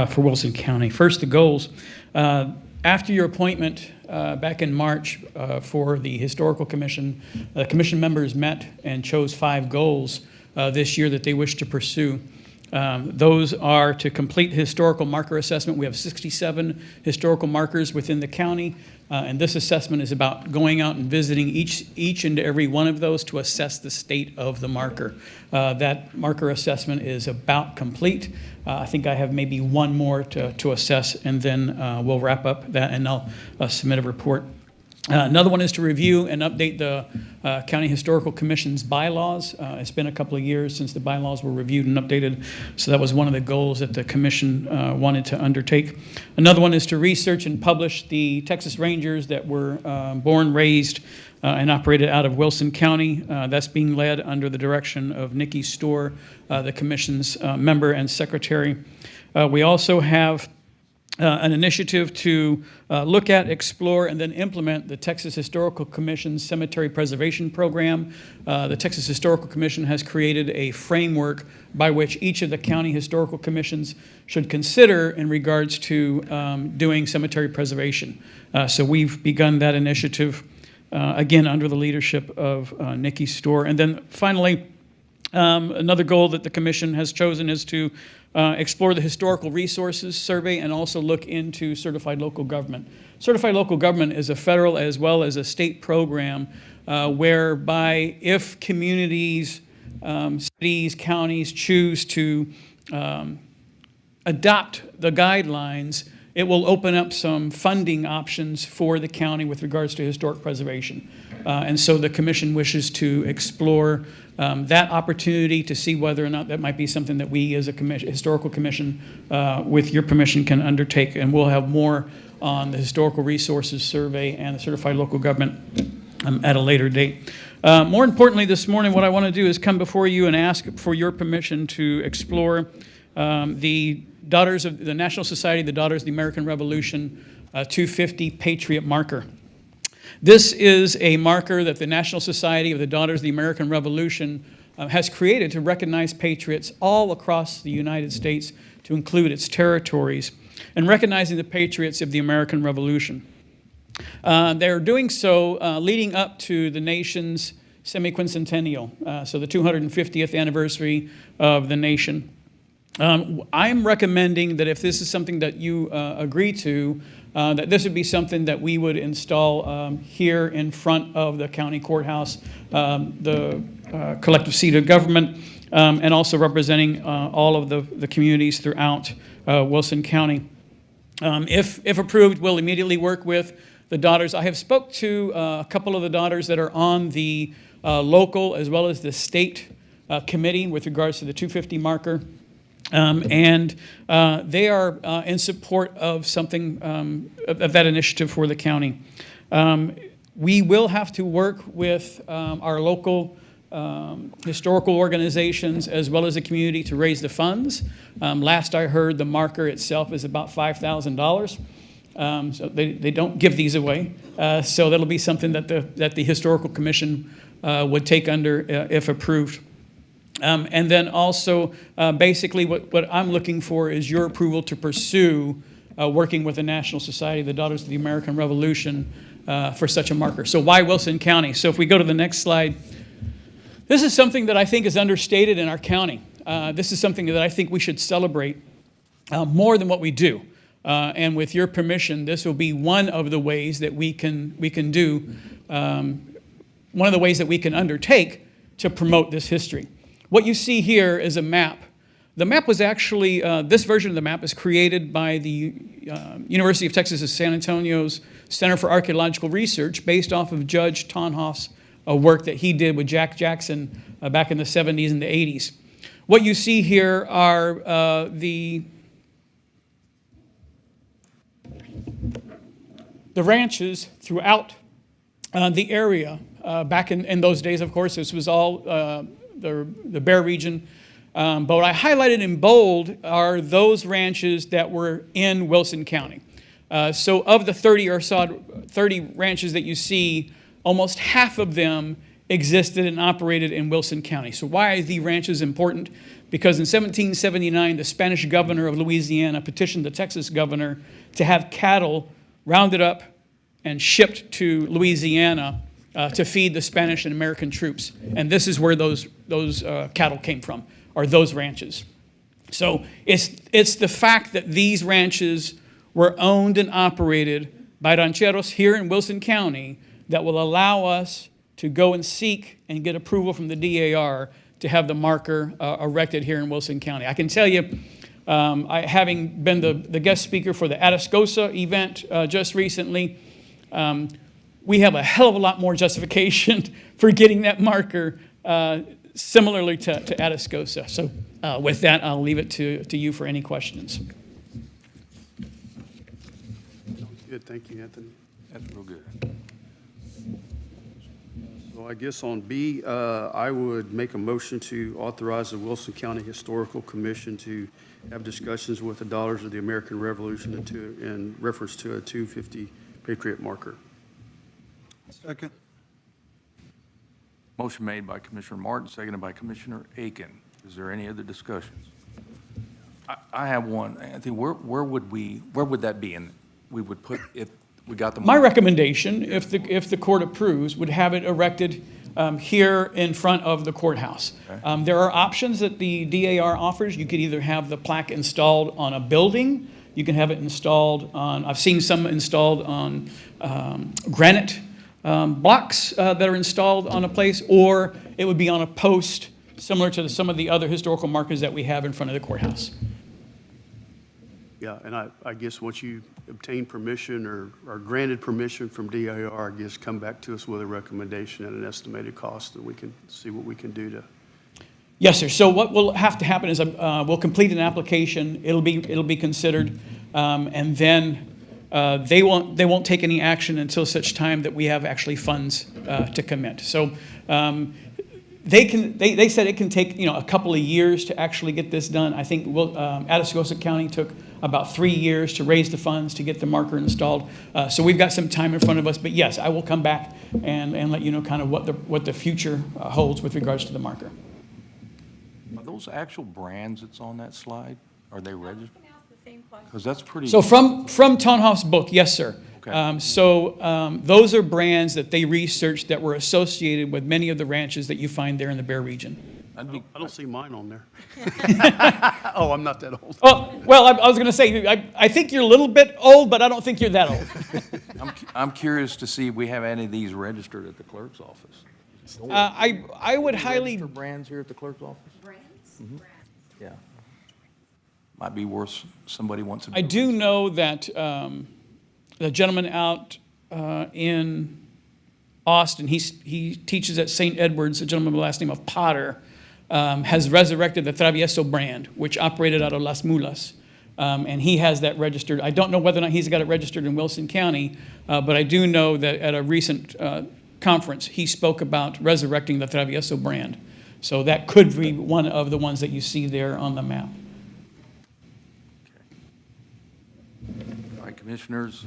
S20: for Wilson County. First, the goals. After your appointment back in March for the Historical Commission, the commission members met and chose 5 goals this year that they wish to pursue. Those are to complete historical marker assessment. We have 67 historical markers within the county, and this assessment is about going out and visiting each and every one of those to assess the state of the marker. That marker assessment is about complete. I think I have maybe one more to assess, and then we'll wrap up that, and I'll submit a report. Another one is to review and update the County Historical Commission's bylaws. It's been a couple of years since the bylaws were reviewed and updated, so that was one of the goals that the commission wanted to undertake. Another one is to research and publish the Texas Rangers that were born, raised, and operated out of Wilson County. That's being led under the direction of Nikki Storr, the commission's member and secretary. We also have an initiative to look at, explore, and then implement the Texas Historical Commission's Cemetery Preservation Program. The Texas Historical Commission has created a framework by which each of the county historical commissions should consider in regards to doing cemetery preservation. So we've begun that initiative, again, under the leadership of Nikki Storr. And then finally, another goal that the commission has chosen is to explore the historical resources survey and also look into certified local government. Certified local government is a federal as well as a state program whereby if communities, cities, counties choose to adopt the guidelines, it will open up some funding options for the county with regards to historic preservation. And so the commission wishes to explore that opportunity to see whether or not that might be something that we as a historical commission, with your permission, can undertake. And we'll have more on the historical resources survey and the certified local government at a later date. More importantly, this morning, what I want to do is come before you and ask for your permission to explore the National Society of the Daughters of the American Revolution 250 Patriot Marker. This is a marker that the National Society of the Daughters of the American Revolution has created to recognize patriots all across the United States, to include its territories, and recognizing the patriots of the American Revolution. They're doing so leading up to the nation's semi-quincentennial, so the 250th anniversary of the nation. I'm recommending that if this is something that you agree to, that this would be something that we would install here in front of the county courthouse, the collective seat of government, and also representing all of the communities throughout Wilson County. If approved, we'll immediately work with the daughters. I have spoke to a couple of the daughters that are on the local as well as the state committee with regards to the 250 marker. And they are in support of something, of that initiative for the county. We will have to work with our local historical organizations as well as the community to raise the funds. Last I heard, the marker itself is about $5,000. So they don't give these away. So that'll be something that the Historical Commission would take under if approved. And then also, basically, what I'm looking for is your approval to pursue working with the National Society of the Daughters of the American Revolution for such a marker. So why Wilson County? So if we go to the next slide, this is something that I think is understated in our county. This is something that I think we should celebrate more than what we do. And with your permission, this will be one of the ways that we can do, one of the ways that we can undertake to promote this history. What you see here is a map. The map was actually, this version of the map is created by the University of Texas at San Antonio's Center for Archaeological Research based off of Judge Tonhoff's work that he did with Jack Jackson back in the 70s and the 80s. What you see here are the ranches throughout the area. Back in those days, of course, this was all the Bear region. But what I highlighted in bold are those ranches that were in Wilson County. So of the 30 ranches that you see, almost half of them existed and operated in Wilson County. So why are the ranches important? Because in 1779, the Spanish governor of Louisiana petitioned the Texas governor to have cattle rounded up and shipped to Louisiana to feed the Spanish and American troops. And this is where those cattle came from, or those ranches. So it's the fact that these ranches were owned and operated by rancheros here in Wilson County that will allow us to go and seek and get approval from the DAR to have the marker erected here in Wilson County. I can tell you, having been the guest speaker for the Atascosa event just recently, we have a hell of a lot more justification for getting that marker similarly to Atascosa. So with that, I'll leave it to you for any questions.
S3: Good, thank you, Anthony.
S2: That's real good.
S3: So I guess on B, I would make a motion to authorize the Wilson County Historical Commission to have discussions with the Daughters of the American Revolution in reference to a 250 Patriot marker.
S1: Second.
S2: Motion made by Commissioner Martin, seconded by Commissioner Aiken. Is there any other discussions? I have one. Anthony, where would that be? And we would put, if we got the.
S20: My recommendation, if the court approves, would have it erected here in front of the courthouse. Okay. There are options that the DAR offers. You could either have the plaque installed on a building. You can have it installed on, I've seen some installed on granite blocks that are installed on a place, or it would be on a post similar to some of the other historical markers that we have in front of the courthouse.
S3: Yeah, and I guess once you obtain permission or granted permission from DAR, I guess come back to us with a recommendation and an estimated cost, and we can see what we can do to.
S20: Yes, sir. So what will have to happen is we'll complete an application. It'll be considered, and then they won't take any action until such time that we have actually funds to commit. So they said it can take, a couple of years to actually get this done. I think Atascosa County took about 3 years to raise the funds to get the marker installed. So we've got some time in front of us. But yes, I will come back and let you know kind of what the future holds with regards to the marker.
S2: Are those actual brands that's on that slide? Are they registered? Because that's pretty.
S20: So from Tonhoff's book, yes, sir.
S2: Okay.
S20: Those are brands that they researched that were associated with many of the ranches that you find there in the Bear region.
S3: I don't see mine on there. Oh, I'm not that old.
S20: Oh, well, I was going to say, I think you're a little bit old, but I don't think you're that old.
S2: I'm curious to see if we have any of these registered at the clerk's office.
S20: I would highly.
S2: Register brands here at the clerk's office? Brands? Mm-hmm. Yeah. Might be worth, somebody wants to.
S20: I do know that the gentleman out in Austin, he teaches at St. Edward's, a gentleman by the last name of Potter, has resurrected the Travieso brand, which operated out of Las Mulas. And he has that registered. I don't know whether or not he's got it registered in Wilson County, but I do know that at a recent conference, he spoke about resurrecting the Travieso brand. So that could be one of the ones that you see there on the map.
S2: All right, commissioners,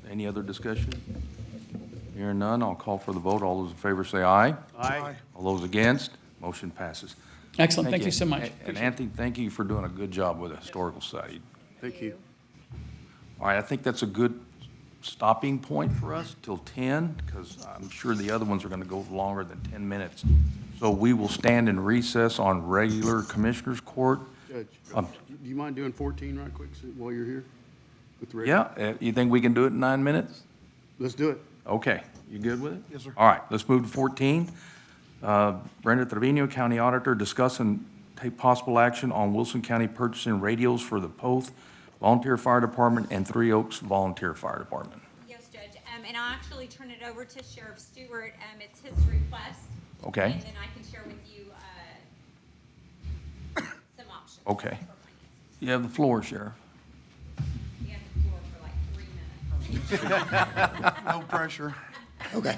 S2: any other discussion? Hearing none, I'll call for the vote. All those in favor say aye.
S3: Aye.
S2: All those against, motion passes.
S20: Excellent, thank you so much.
S2: And Anthony, thank you for doing a good job with the Historical Society.
S3: Thank you.
S2: All right, I think that's a good stopping point for us till 10, because I'm sure the other ones are going to go longer than 10 minutes. So we will stand in recess on regular Commissioners Court.
S3: Judge, do you mind doing 14 right quick while you're here? With the
S2: Yeah, you think we can do it in 9 minutes?
S3: Let's do it.
S2: Okay, you good with it?
S1: Yes, sir.
S2: All right, let's move to 14. Brenda Trevino, County Auditor, discuss and take possible action on Wilson County purchasing radios for the Poth Volunteer Fire Department and Three Oaks Volunteer Fire Department.
S12: Yes, Judge. And I'll actually turn it over to Sheriff Stewart. It's his request.
S2: Okay.
S12: And then I can share with you some options.
S2: Okay. You have the floor, Sheriff.
S12: You have the floor for like 3 minutes.
S1: No pressure.
S21: Okay.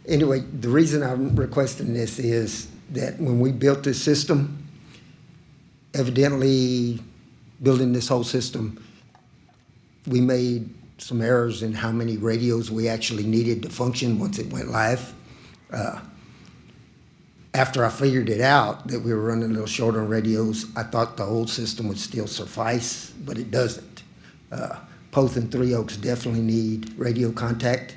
S21: Anyway, the reason I'm requesting this is that when we built this system, evidently building this whole system, we made some errors in how many radios we actually needed to function once it went live. After I figured it out that we were running a little short on radios, I thought the old system would still suffice, but it doesn't. Poth and Three Oaks definitely need radio contact.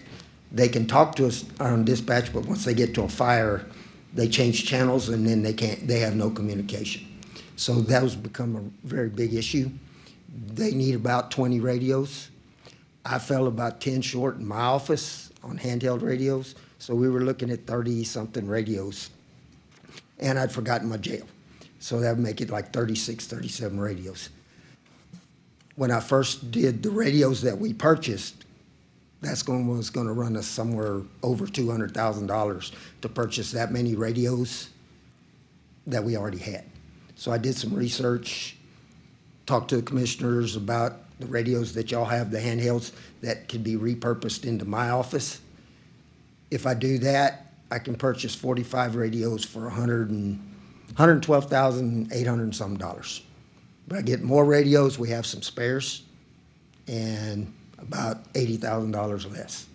S21: They can talk to us on dispatch, but once they get to a fire, they change channels and then they have no communication. So that has become a very big issue. They need about 20 radios. I fell about 10 short in my office on handheld radios, so we were looking at 30-something radios. And I'd forgotten my jail. So that would make it like 36, 37 radios. When I first did the radios that we purchased, was going to run us somewhere over $200,000 to purchase that many radios that we already had. So I did some research, talked to the commissioners about the radios that y'all have, the handhelds that can be repurposed into my office. If I do that, I can purchase 45 radios for $112,800 and some dollars. But I get more radios, we have some spares, and about $80,000 less.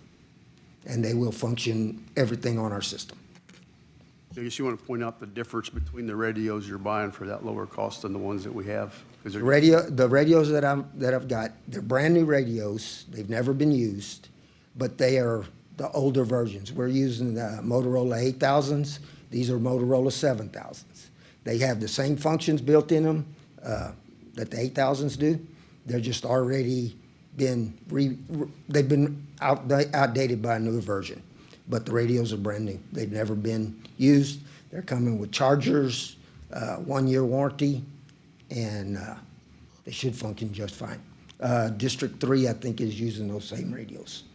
S21: And they will function everything on our system.
S3: I guess you want to point out the difference between the radios you're buying for that lower cost than the ones that we have?
S21: The radios that I've got, they're brand new radios. They've never been used, but they are the older versions. We're using the Motorola 8000s. These are Motorola 7000s. They have the same functions built in them that the 8000s do. They're just already been they've been outdated by a newer version, but the radios are brand new. They've never been used. They're coming with chargers, 1-year warranty, and they should function just fine. District 3, I think, is using those same radios.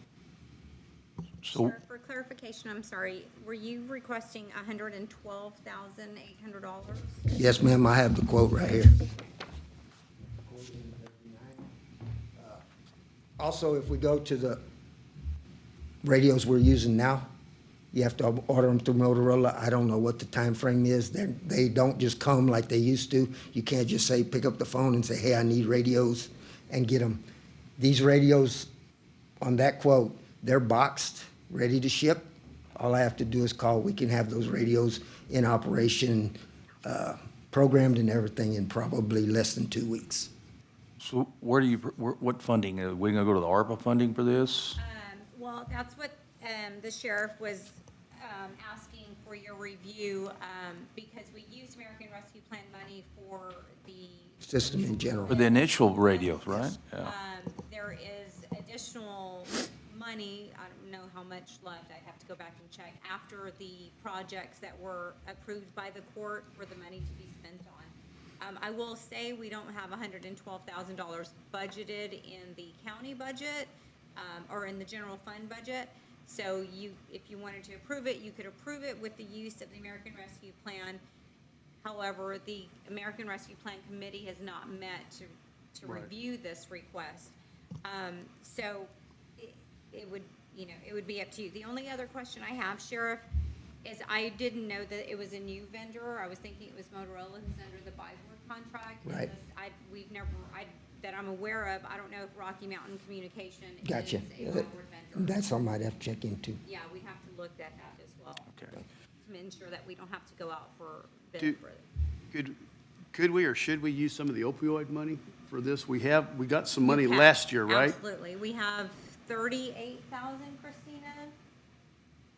S2: So,
S12: Sir, for clarification, I'm sorry, were you requesting $112,800?
S21: Yes, ma'am, I have the quote right here. Also, if we go to the radios we're using now, you have to order them through Motorola. I don't know what the time frame is. They don't just come like they used to. You can't just say, pick up the phone and say, hey, I need radios, and get them. These radios, on that quote, they're boxed, ready to ship. All I have to do is call. We can have those radios in operation, programmed and everything in probably less than 2 weeks.
S2: So what funding? Are we going to go to the ARPA funding for this?
S12: Well, that's what the sheriff was asking for your review, because we used American Rescue Plan money for the
S21: System in general.
S2: For the initial radios, right? Yeah.
S12: There is additional money, I don't know how much left, I'd have to go back and check, after the projects that were approved by the court for the money to be spent on. I will say we don't have $112,000 budgeted in the county budget, or in the general fund budget. So if you wanted to approve it, you could approve it with the use of the American Rescue Plan. However, the American Rescue Plan Committee has not met to review this request. So it would be up to you. The only other question I have, Sheriff, is I didn't know that it was a new vendor. I was thinking it was Motorola who's under the Byboard contract.
S21: Right.
S12: That I'm aware of, I don't know if Rocky Mountain Communication
S21: Gotcha.
S12: is a Byboard vendor.
S21: That's something I'd have to check into.
S12: Yeah, we have to look at that as well.
S2: Okay.
S12: To ensure that we don't have to go out for bid for it.
S3: Could we or should we use some of the opioid money for this? We got some money last year, right?
S12: Absolutely. We have 38,000, Christina,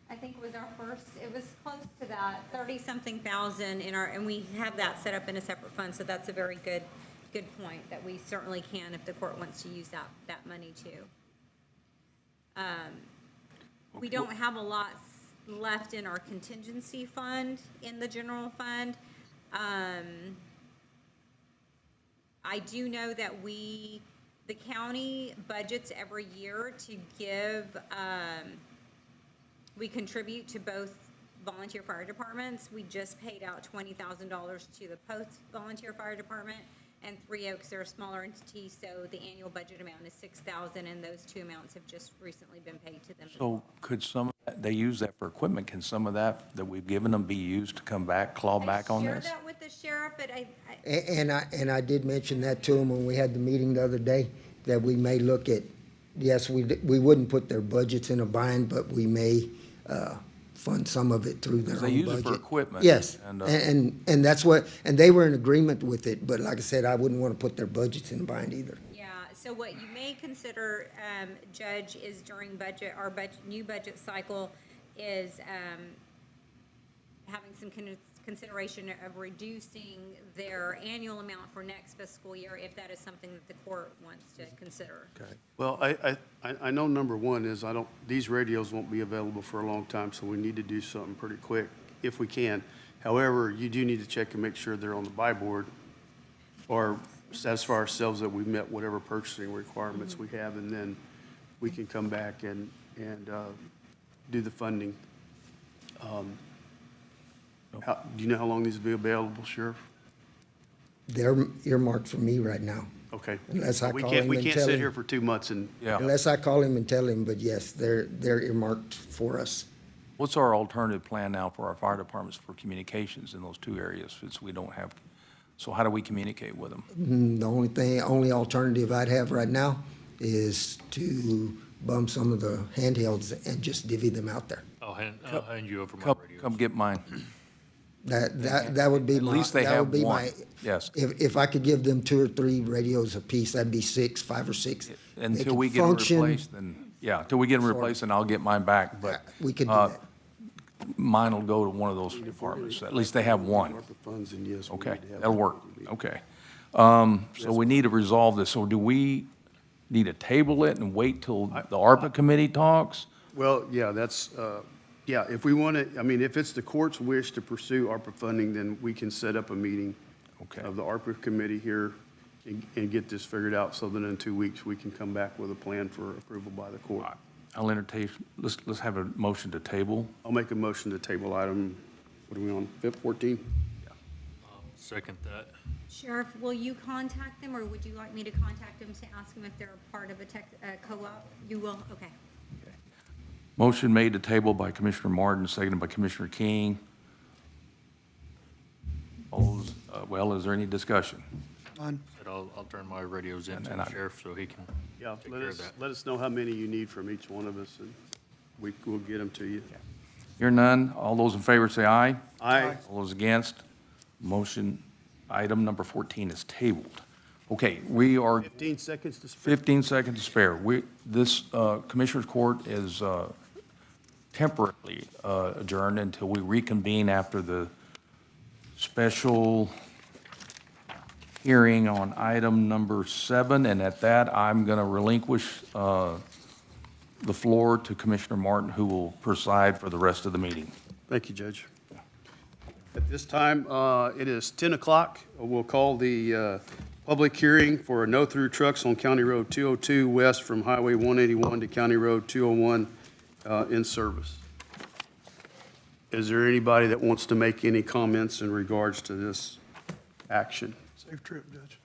S12: I think was our first, it was close to that, 30-something thousand and we have that set up in a separate fund, so that's a very good point, that we certainly can if the court wants to use that money too. We don't have a lot left in our contingency fund, in the general fund. I do know that the county budgets every year to give, we contribute to both volunteer fire departments. We just paid out $20,000 to the Post Volunteer Fire Department, and Three Oaks, they're a smaller entity, so the annual budget amount is $6,000, and those two amounts have just recently been paid to them.
S2: So could they use that for equipment? Can some of that we've given them be used to claw back on
S12: I
S2: this?
S12: shared that with the sheriff, but
S21: And I did mention that to them when we had the meeting the other day, that we may look at, yes, we wouldn't put their budgets in a bind, but we may fund some of it through their own
S2: They
S21: budget.
S2: use it for equipment.
S21: Yes,
S2: And,
S21: and that's what, and they were in agreement with it, but like I said, I wouldn't want to put their budgets in a bind either.
S12: yeah, so what you may consider, Judge, is during our new budget cycle is having some consideration of reducing their annual amount for next fiscal year, if that is something that the court wants to consider.
S2: Okay.
S3: Well, I know number one is these radios won't be available for a long time, so we need to do something pretty quick if we can. However, you do need to check and make sure they're on the buy board or satisfy ourselves that we've met whatever purchasing requirements we have, and then we can come back and do the funding. Do you know how long these will be available, Sheriff?
S21: They're earmarked for me right now.
S3: Okay.
S21: Unless I
S3: We
S21: call
S3: can't,
S21: him
S3: we
S21: and
S3: can't
S21: tell
S3: sit
S21: him.
S3: here for 2 months and.
S2: Yeah.
S21: Unless I call him and tell him, but yes, they're earmarked for us.
S2: What's our alternative plan now for our fire departments for communications in those two areas, since we don't have, so how do we communicate with them?
S21: The only alternative I'd have right now is to bum some of the handhelds and just divvy them out there.
S11: I'll hand you over my radio.
S2: Come get mine.
S21: That would be
S2: At
S21: my.
S2: least they
S21: that
S2: have
S21: would be
S2: one.
S21: my-
S2: Yes.
S21: If I could give them 2 or 3 radios apiece, that'd be 5 or 6. They
S2: Until
S21: could
S2: we get them
S21: function-
S2: replaced, then, yeah, until we get them replaced, then I'll get mine back, but.
S21: We could do that.
S2: Mine will go to one of those departments. At least they have one.
S3: ARPA funds, and yes, we
S2: Okay,
S3: need to have.
S2: that'll work. Okay. So we need to resolve this. So do we need to table it and wait till the ARPA committee talks?
S3: Well, yeah, yeah, if we want to, if it's the court's wish to pursue ARPA funding, then we can set up a meeting of the ARPA committee here and get this figured out, so that in 2 weeks, we can come back with a plan for approval by the court.
S2: I'll entertain, let's have a motion to table.
S3: I'll make a motion to table item, what are we on, 14?
S11: Second that.
S12: Sheriff, will you contact them, or would you like me to contact them to ask them if they're a part of a co-op? You will? Okay.
S2: Motion made to table by Commissioner Martin, seconded by Commissioner King. All those, well, is there any discussion?
S1: None.
S11: Said I'll turn my radios in to
S2: And
S11: the
S2: I-
S11: sheriff so he can
S3: Yeah,
S11: take
S3: let
S11: care of
S3: us,
S11: that.
S3: let us know how many you need from each one of us, and we'll get them to you.
S2: Hear none. All those in favor say aye.
S3: Aye.
S2: All those against, motion, item number 14 is tabled. Okay, we are
S3: 15 seconds to spare.
S2: 15 seconds to spare. This Commissioners Court is temporarily adjourned until we reconvene after the special hearing on item number 7, and at that, I'm going to relinquish the floor to Commissioner Martin, who will preside for the rest of the meeting.
S3: Thank you, Judge. At this time, it is 10 o'clock. We'll call the public hearing for no-through trucks on County Road 202 west from Highway 181 to County Road 201 in service. Is there anybody that wants to make any comments in regards to this action?
S1: Safe trip, Judge.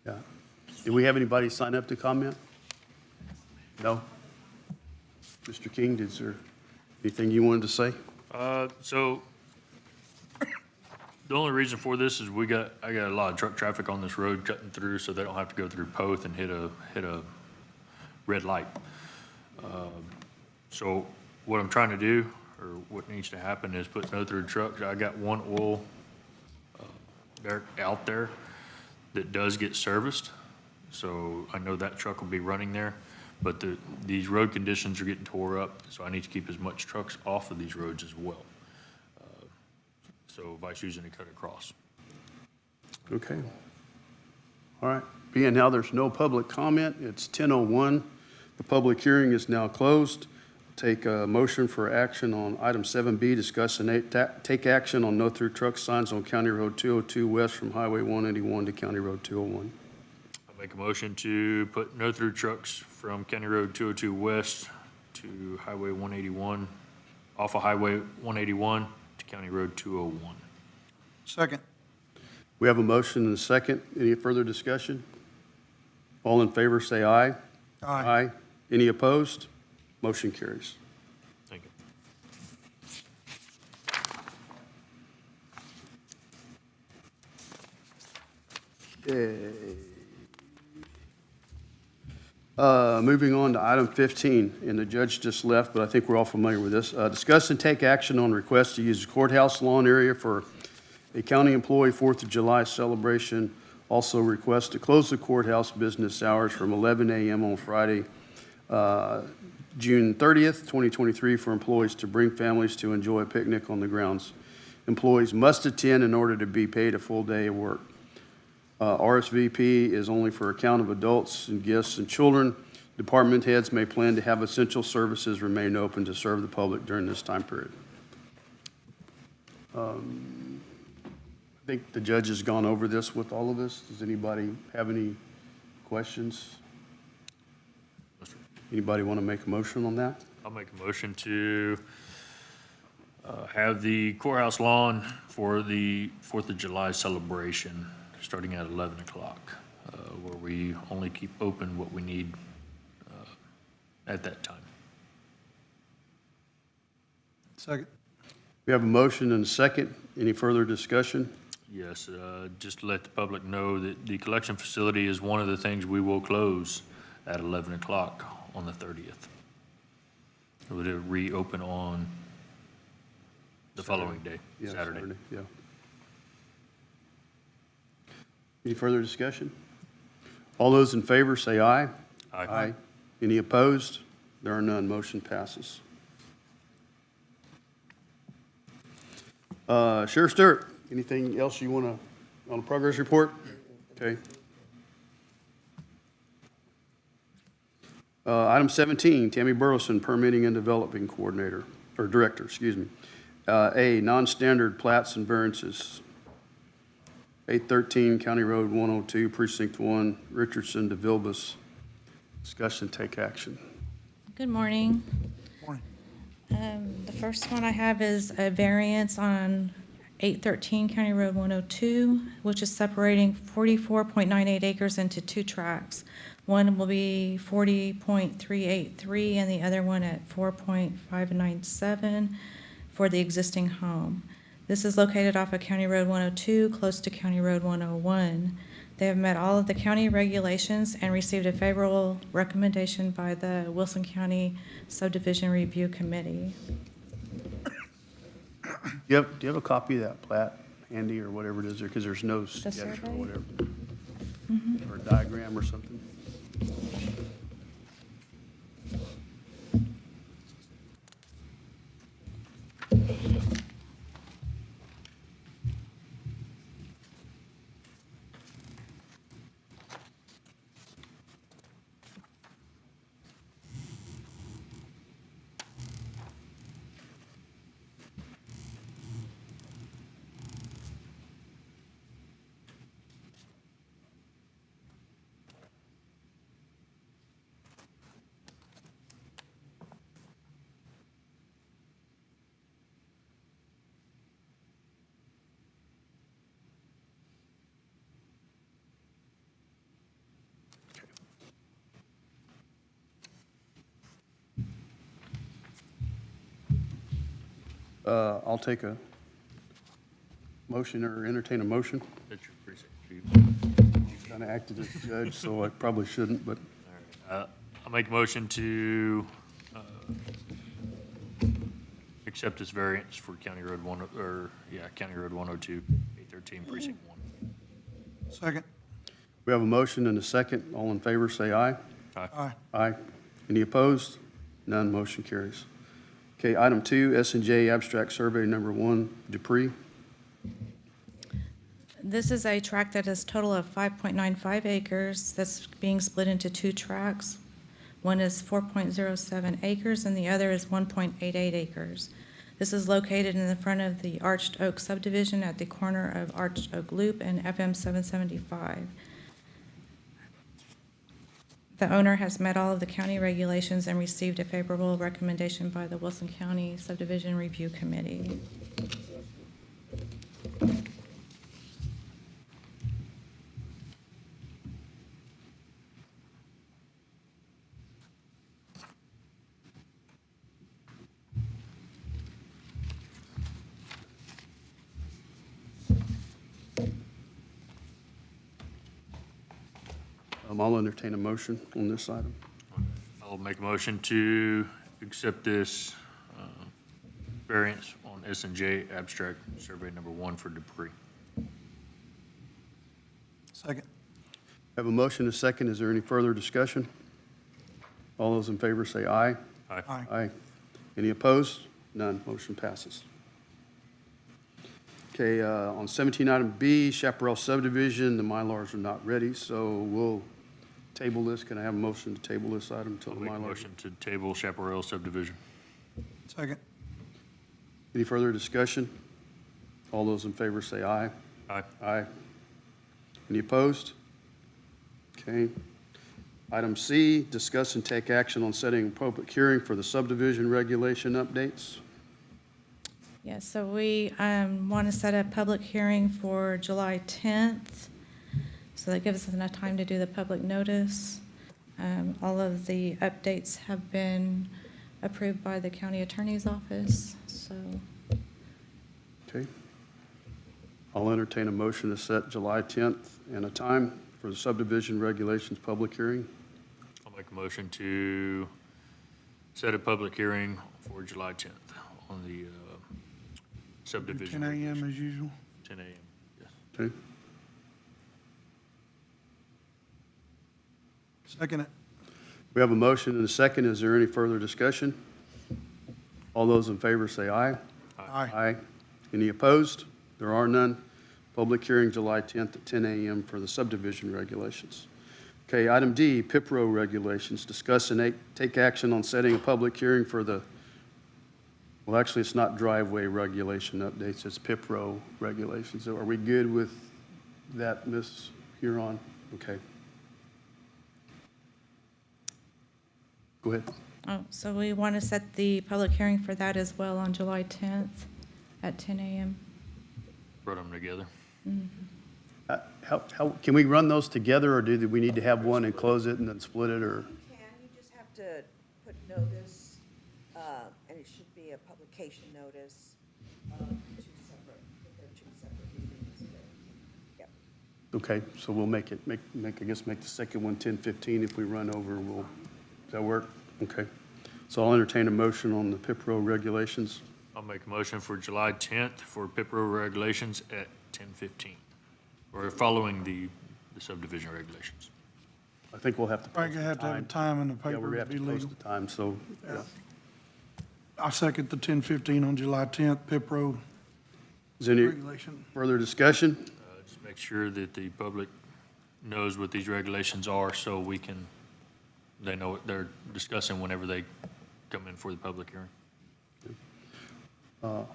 S3: Yeah. Do we have anybody sign up to comment? No? Mr. King, is there anything you wanted to say?
S11: So the only reason for this is I got a lot of truck traffic on this road cutting through, so they don't have to go through Poth and hit a red light. So what I'm trying to do, or what needs to happen, is put no through trucks. I got one oil derrick out there that does get serviced, so I know that truck will be running there. But these road conditions are getting tore up, so I need to keep as much trucks off of these roads as well. So vice using to cut across.
S3: Okay. All right. Being now there's no public comment, it's 10:01. The public hearing is now closed. Take a motion for action on item 7B, discuss and take action on no-through truck signs on County Road 202 west from Highway 181 to County Road 201.
S11: I'll make a motion to put no-through trucks from County Road 202 west to Highway 181, off of Highway 181 to County Road 201.
S1: Second.
S3: We have a motion and a second. Any further discussion? All in favor, say aye.
S1: Aye.
S3: Any opposed? Motion carries.
S11: Thank you.
S3: Okay. Moving on to item 15, and the judge just left, but I think we're all familiar with this. Discuss and take action on request to use the courthouse lawn area for a county employee 4th of July celebration. Also request to close the courthouse business hours from 11 a.m. on Friday, June 30th, 2023, for employees to bring families to enjoy a picnic on the grounds. Employees must attend in order to be paid a full day of work. RSVP is only for account of adults and guests and children. Department heads may plan to have essential services remain open to serve the public during this time period. I think the judge has gone over this with all of us. Does anybody have any questions? Anybody want to make a motion on that?
S11: I'll make a motion to have the courthouse lawn for the 4th of July celebration, starting at 11 o'clock, where we only keep open what we need at that time.
S1: Second.
S3: We have a motion and a second. Any further discussion?
S11: Yes, just to let the public know that the collection facility is one of the things we will close at 11 o'clock on the 30th. It would reopen on the following day,
S3: Yeah,
S11: Saturday.
S3: Yeah. Any further discussion? All those in favor say aye.
S11: Aye.
S3: Any opposed? There are none. Motion passes. Sheriff Stewart, anything else you want to, on the progress report? Okay. Item 17, Tammy Burleson, Permitting and Developing Coordinator, or Director, excuse me. A, non-standard plats and variances. 813 County Road 102, Precinct 1, Richardson to Vilbus. Discussion, take action.
S4: Good morning. The first one I have is a variance on 813 County Road 102, which is separating 44.98 acres into two tracts. One will be 40.383 and the other one at 4.597 for the existing home. This is located off of County Road 102, close to County Road 101. They have met all of the county regulations and received a favorable recommendation by the Wilson County Subdivision Review Committee.
S3: Do you have a copy of that plat, Andy, or whatever it is there? Because there's no sketch or
S4: survey?
S3: whatever. Or a diagram or something. I'll take a motion or entertain a motion.
S11: That's your precinct chief.
S3: Kind of acted as judge, so I probably shouldn't, but
S11: I'll make a motion to accept this variance for County Road County Road 102, 813 Precinct 1.
S1: Second.
S3: we have a motion and a second. All in favor, say aye.
S1: Aye.
S3: Aye. Any opposed? None, motion carries. Okay, item 2, S&J Abstract Survey Number 1, Dupree.
S4: This is a tract that is total of 5.95 acres that's being split into two tracts. One is 4.07 acres and the other is 1.88 acres. This is located in the front of the Arched Oak subdivision at the corner of Arched Oak Loop and FM 775. The owner has met all of the county regulations and received a favorable recommendation by the Wilson County Subdivision Review Committee.
S3: I'll entertain a motion on this item.
S11: I'll make a motion to accept this variance on S&J Abstract Survey Number 1 for Dupree.
S1: Second.
S3: Have a motion and a second. Is there any further discussion? All those in favor say aye.
S11: Aye.
S1: Aye.
S3: Aye. Any opposed? None. Motion passes. Okay, on 17 item B, Chaparral subdivision, the Mylars are not ready, so we'll table this. Can I have a motion to table this item until
S11: I'll
S3: the
S11: make a
S3: Mylars?
S11: motion to table Chaparral subdivision.
S1: Second.
S3: Any further discussion? All those in favor say aye.
S11: Aye.
S3: Aye. Any opposed? Okay. Item C, discuss and take action on setting a public hearing for the subdivision regulation updates.
S4: Yes, so we want to set a public hearing for July 10th. So that gives us enough time to do the public notice. All of the updates have been approved by the county attorney's office, so.
S3: Okay. I'll entertain a motion to set July 10th and a time for the subdivision regulations public hearing.
S11: I'll make a motion to set a public hearing for July 10th on the subdivision.
S1: 10 a.m. as usual.
S11: 10 a.m., yes.
S3: Okay.
S1: Second it.
S3: We have a motion and a second. Is there any further discussion? All those in favor say aye.
S1: Aye.
S3: Aye. Any opposed? There are none. Public hearing July 10th at 10 a.m. for the subdivision regulations. Okay, item D, PIPRO regulations. Discuss and take action on setting a public hearing for the, well, actually, it's not driveway regulation updates, it's PIPRO regulations. So are we good with that, Ms. Huron? Okay. Go ahead.
S4: Oh, so we want to set the public hearing for that as well on July 10th at 10 a.m.
S11: Brought them together.
S3: Can we run those together, or do we need to have one and close it and then split it, or?
S16: You just have to put notice, and it should be a publication notice of they're two separate meetings. Yep.
S3: Okay, so we'll make the second one 10:15. If we run over, does that work? Okay. So I'll entertain a motion on the PIPRO regulations.
S11: I'll make a motion for July 10th for PIPRO regulations at 10:15. Or following the subdivision regulations.
S3: I think we'll have to
S1: Probably
S3: post
S1: have
S3: the
S1: to have a
S3: time.
S1: time in the
S3: Yeah, we're
S1: paper
S3: gonna
S1: to
S3: have
S1: be
S3: to post
S1: legal.
S3: the time, so, yeah.
S1: I second the 10:15 on July 10th, PIPRO
S3: Is there any
S1: regulation.
S3: further discussion?
S11: Just make sure that the public knows what these regulations are so they know what they're discussing whenever they come in for the public hearing.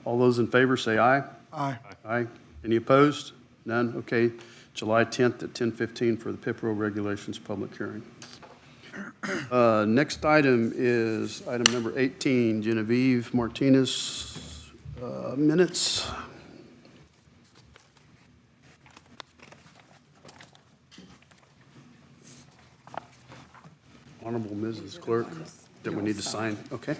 S3: All those in favor say aye.
S1: Aye.
S3: Aye. Any opposed? None? Okay. July 10th at 10:15 for the PIPRO regulations public hearing. Next item is item number 18, Genevieve Martinez, minutes. Honorable Mrs. Clerk, that we need to sign, okay?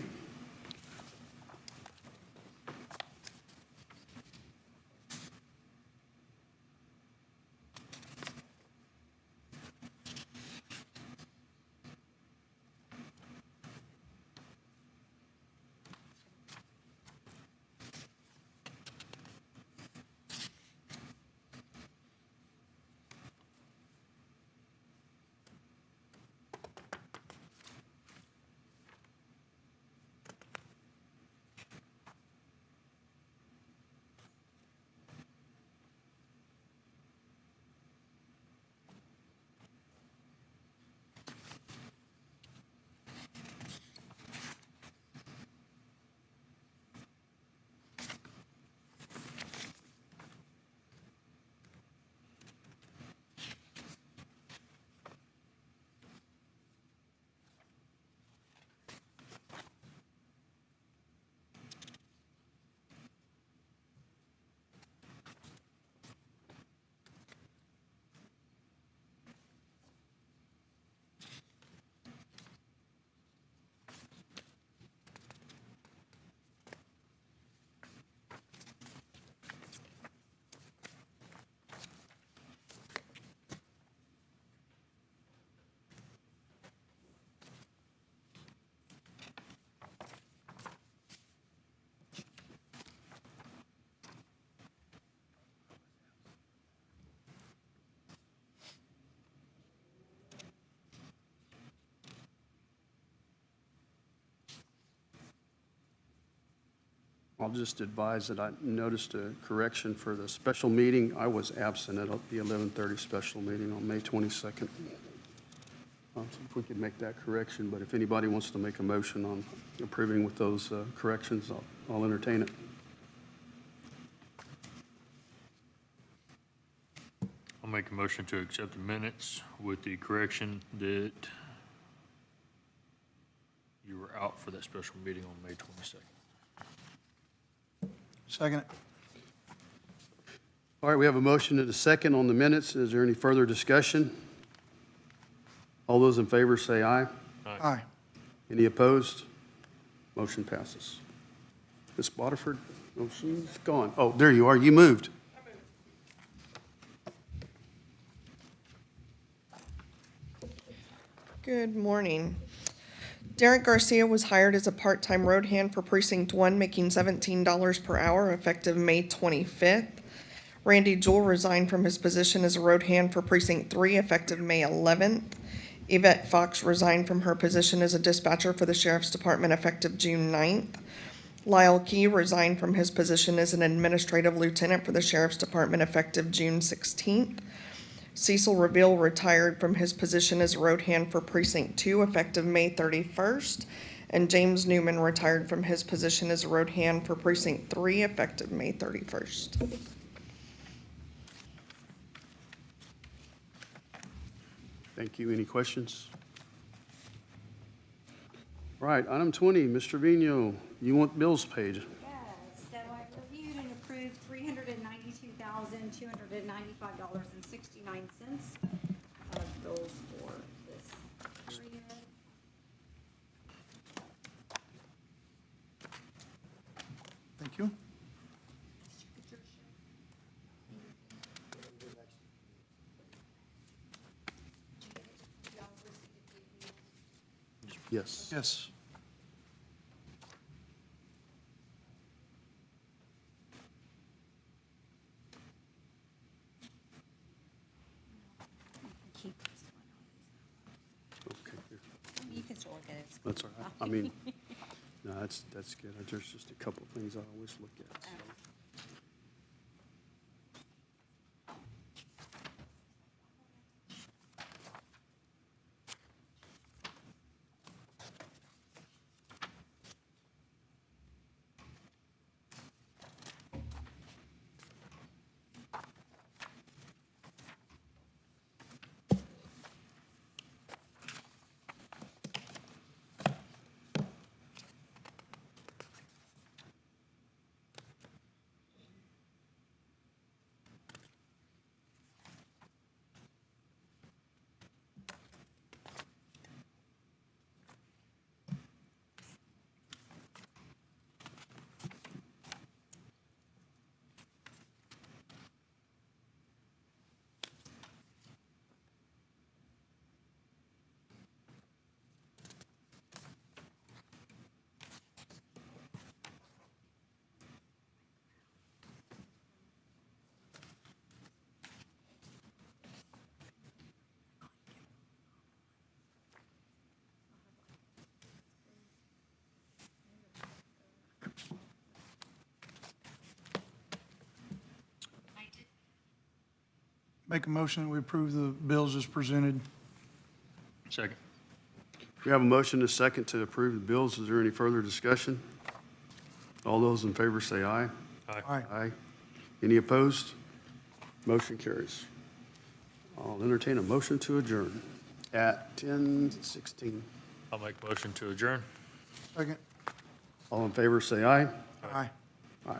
S3: I'll just advise that I noticed a correction for the special meeting. I was absent at the 11:30 special meeting on May 22nd. So if we could make that correction, but if anybody wants to make a motion on approving with those corrections, I'll entertain it.
S11: I'll make a motion to accept the minutes with the correction that you were out for that special meeting on May 22nd.
S1: Second.
S3: All right, we have a motion and a second on the minutes. Is there any further discussion? All those in favor say aye.
S1: Aye.
S3: Any opposed? Motion passes. Ms. Waterford? Oh, she's gone. Oh, there you are. You moved.
S6: Good morning. Derek Garcia was hired as a part-time road hand for Precinct 1, making $17 per hour effective May 25th. Randy Jewell resigned from his position as a road hand for Precinct 3 effective May 11th. Yvette Fox resigned from her position as a dispatcher for the Sheriff's Department effective June 9th. Lyle Key resigned from his position as an administrative lieutenant for the Sheriff's Department effective June 16th. Cecil Reveal retired from his position as road hand for Precinct 2 effective May 31st. And James Newman retired from his position as a road hand for Precinct 3 effective May 31st.
S3: Thank you. Any questions? Right, item 20, Mr. Trevino, you want bills paid.
S12: Yes, so I've reviewed and approved $392,295.69 of bills for this period.
S1: Thank you.
S3: Yes.
S1: Yes.
S12: Keep this
S3: Okay.
S12: one. You can still look at it. It's
S3: That's all right. I mean, no, that's good. There's just a couple of things I always look at, so.
S1: Make a motion that we approve the bills as presented.
S11: Second.
S3: We have a motion and a second to approve the bills. Is there any further discussion? All those in favor say aye.
S1: Aye.
S3: Aye. Any opposed? Motion carries. I'll entertain a motion to adjourn at 10:16.
S11: I'll make a motion to adjourn.
S1: Second.
S3: All in favor say aye.
S1: Aye.
S3: Aye.